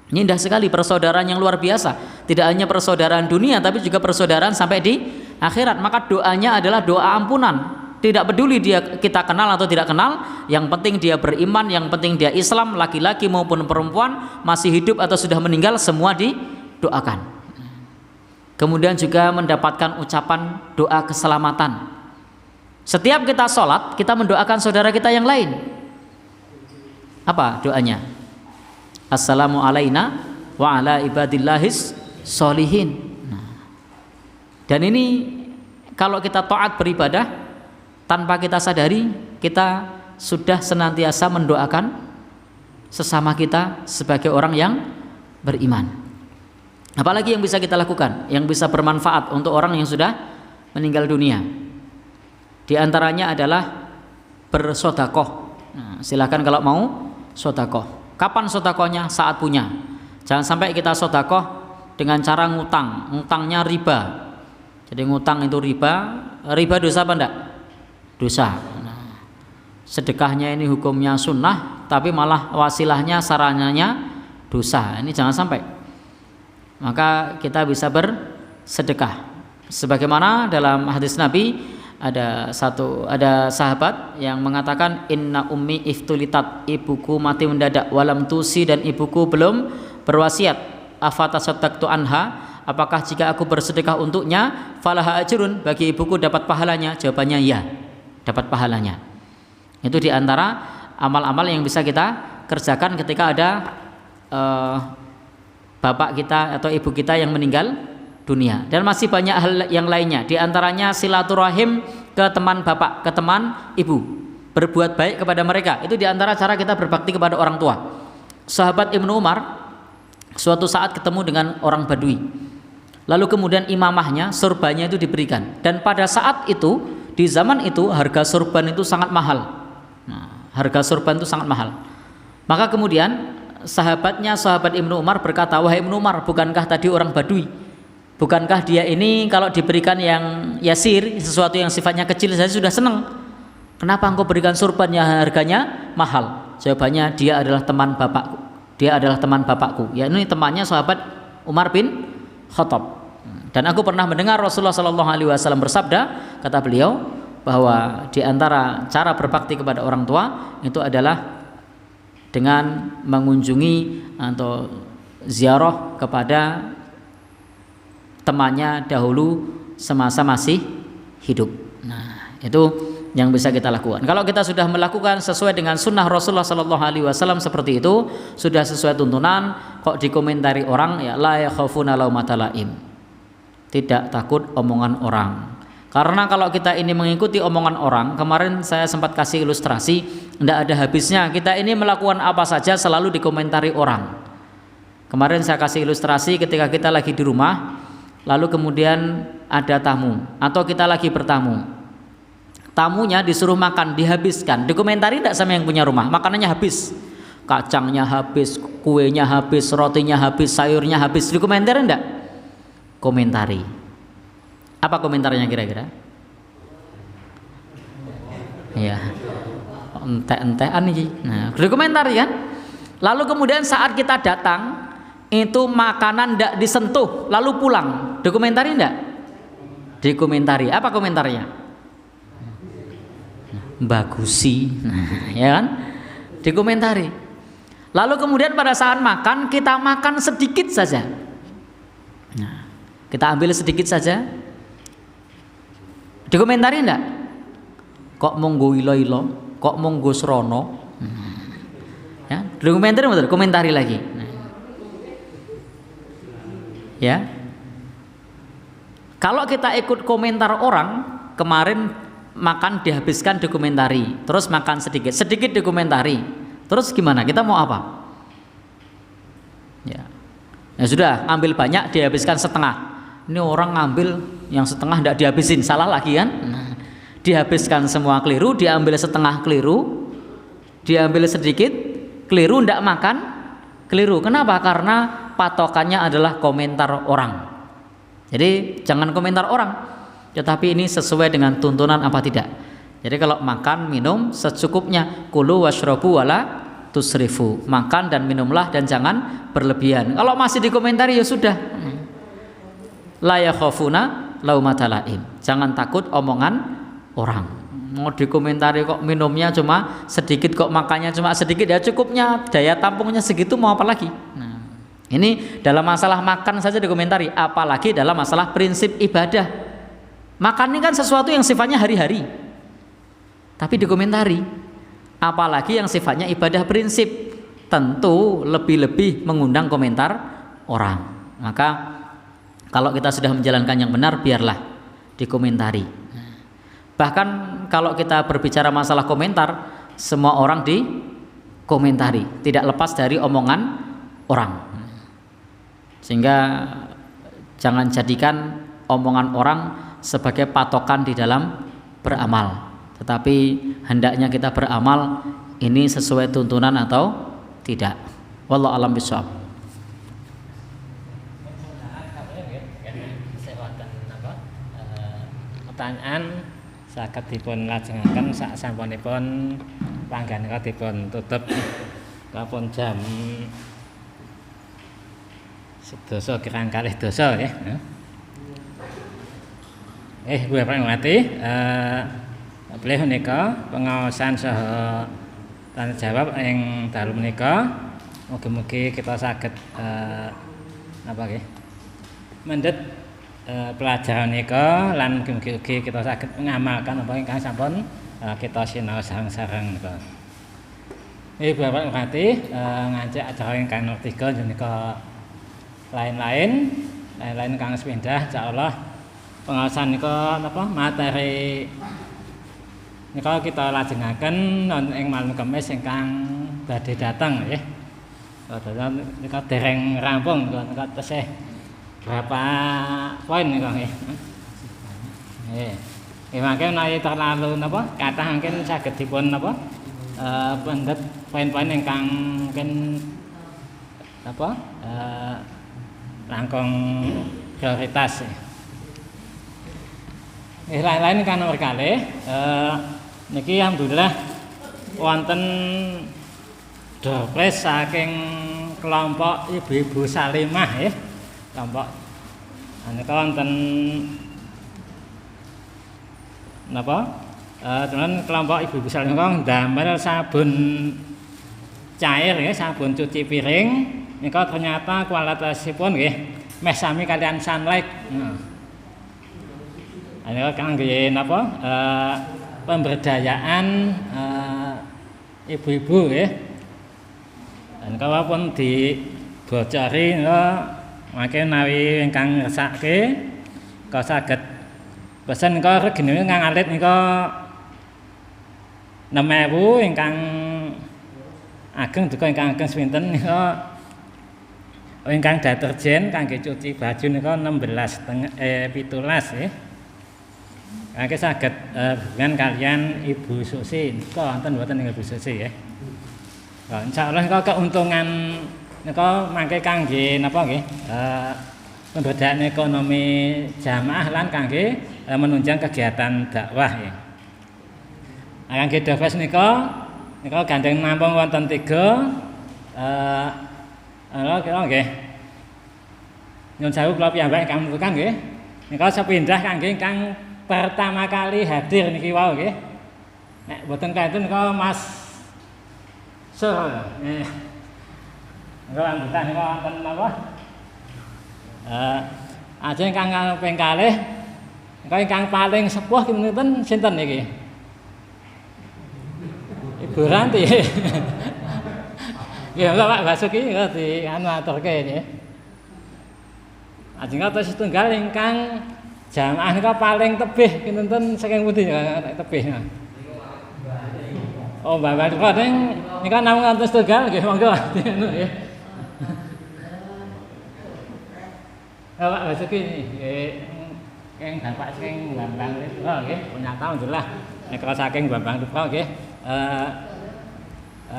S2: Ini indah sekali, persaudaraan yang luar biasa. Tidak hanya persaudaraan dunia, tapi juga persaudaraan sampai di akhirat. Maka doanya adalah doa ampunan. Tidak peduli dia kita kenal atau tidak kenal, yang penting dia beriman, yang penting dia Islam, laki-laki maupun perempuan, masih hidup atau sudah meninggal, semua didoakan. Kemudian juga mendapatkan ucapan doa keselamatan. Setiap kita sholat, kita mendoakan saudara kita yang lain. Apa doanya? Assalamu alaina wa ala ibadillahis sholihin. Dan ini kalau kita taat beribadah, tanpa kita sadari, kita sudah senantiasa mendoakan sesama kita sebagai orang yang beriman. Apalagi yang bisa kita lakukan, yang bisa bermanfaat untuk orang yang sudah meninggal dunia? Di antaranya adalah bersodakoh. Silakan kalau mau sodakoh. Kapan sodakohnya? Saat punya. Jangan sampai kita sodakoh dengan cara ngutang, ngutangnya riba. Jadi ngutang itu riba. Riba dosa apa enggak? Dosa. Sedekahnya ini hukumnya sunnah, tapi malah wasilahnya, sarananya dosa. Ini jangan sampai. Maka kita bisa bersedekah. Sebagaimana dalam hadis Nabi, ada sahabat yang mengatakan, inna ummi iftulitat, ibuku mati mendadak, walam tusi, dan ibuku belum berwasiat, afatasaddaqtu anha, apakah jika aku bersedekah untuknya, falaha ajrun, bagi ibuku dapat pahalanya? Jawabannya ya, dapat pahalanya. Itu diantara amal-amal yang bisa kita kerjakan ketika ada bapak kita atau ibu kita yang meninggal dunia. Dan masih banyak hal yang lainnya, diantaranya silaturahim ke teman bapak, ke teman ibu, berbuat baik kepada mereka. Itu diantara cara kita berbakti kepada orang tua. Sahabat Ibnu Umar suatu saat ketemu dengan orang Badui, lalu kemudian imamahnya, surbannya itu diberikan. Dan pada saat itu, di zaman itu, harga surban itu sangat mahal. Harga surban itu sangat mahal. Maka kemudian sahabat Ibnu Umar berkata, wahai Ibnu Umar, bukankah tadi orang Badui, bukankah dia ini kalau diberikan yang yasir, sesuatu yang sifatnya kecil saja sudah senang, kenapa engkau berikan surban yang harganya mahal? Jawabannya, dia adalah teman bapakku. Dia adalah teman bapakku. Ya, ini temannya sahabat Umar bin Khattab. Dan aku pernah mendengar Rasulullah SAW bersabda, kata beliau, bahwa di antara cara berbakti kepada orang tua itu adalah dengan mengunjungi atau ziarah kepada temannya dahulu semasa masih hidup. Nah, itu yang bisa kita lakukan. Kalau kita sudah melakukan sesuai dengan sunnah Rasulullah SAW seperti itu, sudah sesuai tuntunan, kok dikomentari orang, ya la yakhafuna laumata laim, tidak takut omongan orang. Karena kalau kita ini mengikuti omongan orang, kemarin saya sempat kasih ilustrasi, tidak ada habisnya. Kita ini melakukan apa saja selalu dikomentari orang. Kemarin saya kasih ilustrasi ketika kita lagi di rumah, lalu kemudian ada tamu, atau kita lagi bertamu, tamunya disuruh makan, dihabiskan, dikomentari tidak sama yang punya rumah? Makanannya habis, kacangnya habis, kuenya habis, rotinya habis, sayurnya habis, dikomentari enggak? Komentari. Apa komentarnya kira-kira? Ya, entek-entekan iki. Nah, dikomentari kan. Lalu kemudian saat kita datang itu makanan ndak disentuh lalu pulang, dikomentari ndak? Dikomentari. Apa komentarnya? Bagusi, ya kan? Dikomentari. Lalu kemudian pada saat makan kita makan sedikit saja. Nah, kita ambil sedikit saja. Dikomentari ndak? Kok monggo ilo-ilo, kok monggo srono. Ya, dikomentari betul, komentari lagi. Ya. Kalau kita ikut komentar orang, kemarin makan dihabiskan dikomentari, terus makan sedikit dikomentari. Terus gimana? Kita mau apa? Ya. Ya sudah, ambil banyak dihabiskan setengah. Ini orang ngambil yang setengah tidak dihabisin, salah lagi kan? Nah, dihabiskan semua keliru, diambil setengah keliru, diambil sedikit keliru, tidak makan keliru. Kenapa? Karena patokannya adalah komentar orang. Jadi jangan komentar orang, tetapi ini sesuai dengan tuntunan apa tidak. Jadi kalau makan minum secukupnya, kulu washrobu wala tusrifu, makan dan minumlah dan jangan berlebihan. Kalau masih dikomentari ya sudah, la yakhafuna laumata laim, jangan takut omongan orang. Mau dikomentari kok minumnya cuma sedikit, kok makannya cuma sedikit, ya cukupnya, daya tampungnya segitu, mau apa lagi? Nah, ini dalam masalah makan saja dikomentari, apalagi dalam masalah prinsip ibadah. Makan ini kan sesuatu yang sifatnya hari-hari, tapi dikomentari. Apalagi yang sifatnya ibadah prinsip, tentu lebih-lebih mengundang komentar orang. Maka kalau kita sudah menjalankan yang benar, biarlah dikomentari. Bahkan kalau kita berbicara masalah komentar, semua orang dikomentari, tidak lepas dari omongan orang. Sehingga jangan jadikan omongan orang sebagai patokan di dalam beramal, tetapi hendaknya kita beramal ini sesuai tuntunan atau tidak. Wallahu a'lam bishawab.
S1: Pertanyaan saged dipun lajengaken sak sampunipun panggenan dipun tutup kapun jam sedasa kirang kalih dasa nggih. Bapak ngerti boleh menika pengawasan saha tanya jawab ing dalu menika, mugi-mugi kita saged apa nggih mendhet pelajaran menika lan mugi-mugi kita saged ngamalkan apa ingkang sampun kita sinau sareng-sareng menika. Bapak ngerti ngancik acara ingkang nomor 3 menika lain-lain kang sepindah insyaallah pengawasan nika napa materi nika kita lajengaken ing malam Kamis ingkang badhe dateng nggih. Dadan nika dereng rampung nika tesih berapa poin nika nggih. Mangke menawi terlalu napa kathah mungkin saged dipun napa pendet poin-poin ingkang mungkin apa langkung prioritas. Lain-lain kan nomor kalih niki alhamdulillah wonten dopres saking kelompok ibu-ibu salimah ya. Kelompok nika wonten napa? Teman kelompok ibu-ibu salimah ndamel sabun cair ya, sabun cuci piring. Nika ternyata kualitasipun nggih meh sami kalian Sunlight. Ini kangge napa pemberdayaan ibu-ibu ya. Dan kalaupun dibocori mangke nawi ingkang ngersake kok saged pesen nika regine ngalit nika 6.000 ingkang ageng duka ingkang ageng sepinten nika ingkang deterjen kangge cuci baju nika 17 ya. Mangke saged hubungan kalian Ibu Susi nika wonten mboten Ibu Susi ya. Insyaallah nika keuntungan nika mangke kangge napa nggih pemberdayaan ekonomi jamaah lan kangge menunjang kegiatan dakwah ya. Kangge dofes nika nika gandeng nampung wonten 3 kira nggih. Nyun sewu kula piyambak ingkang nutukan nggih. Nika sepindah kangge ingkang pertama kali hadir niki wau nggih. Nek boten kaenten nika Mas Sur. Nika anggota nika wonten napa? Ajeng ingkang ping kalih nika ingkang paling sepuh kinten sinten niki? Ibu Ranti. Nggih, Pak Basuki nggih di aturke nggih. Ajeng kados setunggal ingkang jamaah nika paling tebih kinten saking pundi tebih. Oh, Mbak nika namung wonten setunggal nggih monggo nggih. Pak Basuki nggih keng Bapak saking Bambang Ripra nggih, punyata alhamdulillah nika saking Bambang Ripra nggih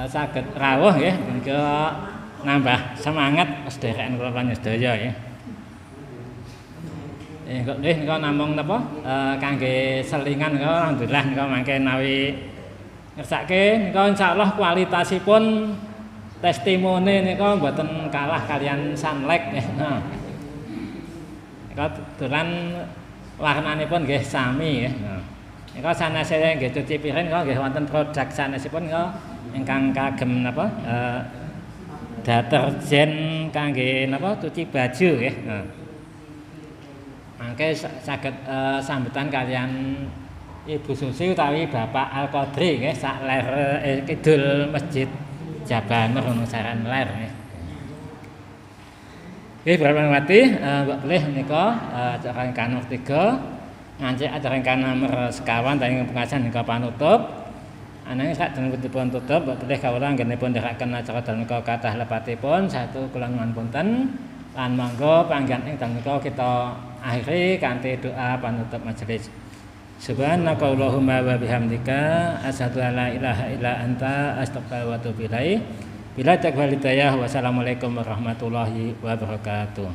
S1: saged rawuh nggih menika nambah semangat sedherek kula panjenengan nggih. Nggih nika namung napa kangge selingan nika alhamdulillah nika mangke nawi ngersake nika insyaallah kualitasipun testimoni nika mboten kalah kalian Sunlek nggih. Nika dolan warnanipun nggih sami nggih. Nika sanese nggih cuci piring nika nggih wonten produk sanesipun nika ingkang kagem napa deterjen kangge napa cuci baju nggih. Mangke saged sambutan kalian Ibu Susi utawi Bapak Al-Qadri nggih sak ler kidul Masjid Jabanur Saran Ler nggih. Nggih Bapak-Mati, Mbak Pilih nika acara ingkang nomor 3 ngancik acara ingkang nomor sekawan tanging pengajian nika panutup. Ananging saderengipun tutup Mbak Pilih kawula anggenipun ndherekaken acara dalem nika kathah lepatipun satu kula nuwun punten lan monggo panggen ing dalem nika kita akhiri kanthi doa panutup majelis. Subhanaka Allahumma wa bihamdika asyhadu an la ilaha illa anta astaghfiruka wa atubu ilaik. Bila taqwa hidayah wassalamualaikum warahmatullahi wabarakatuh.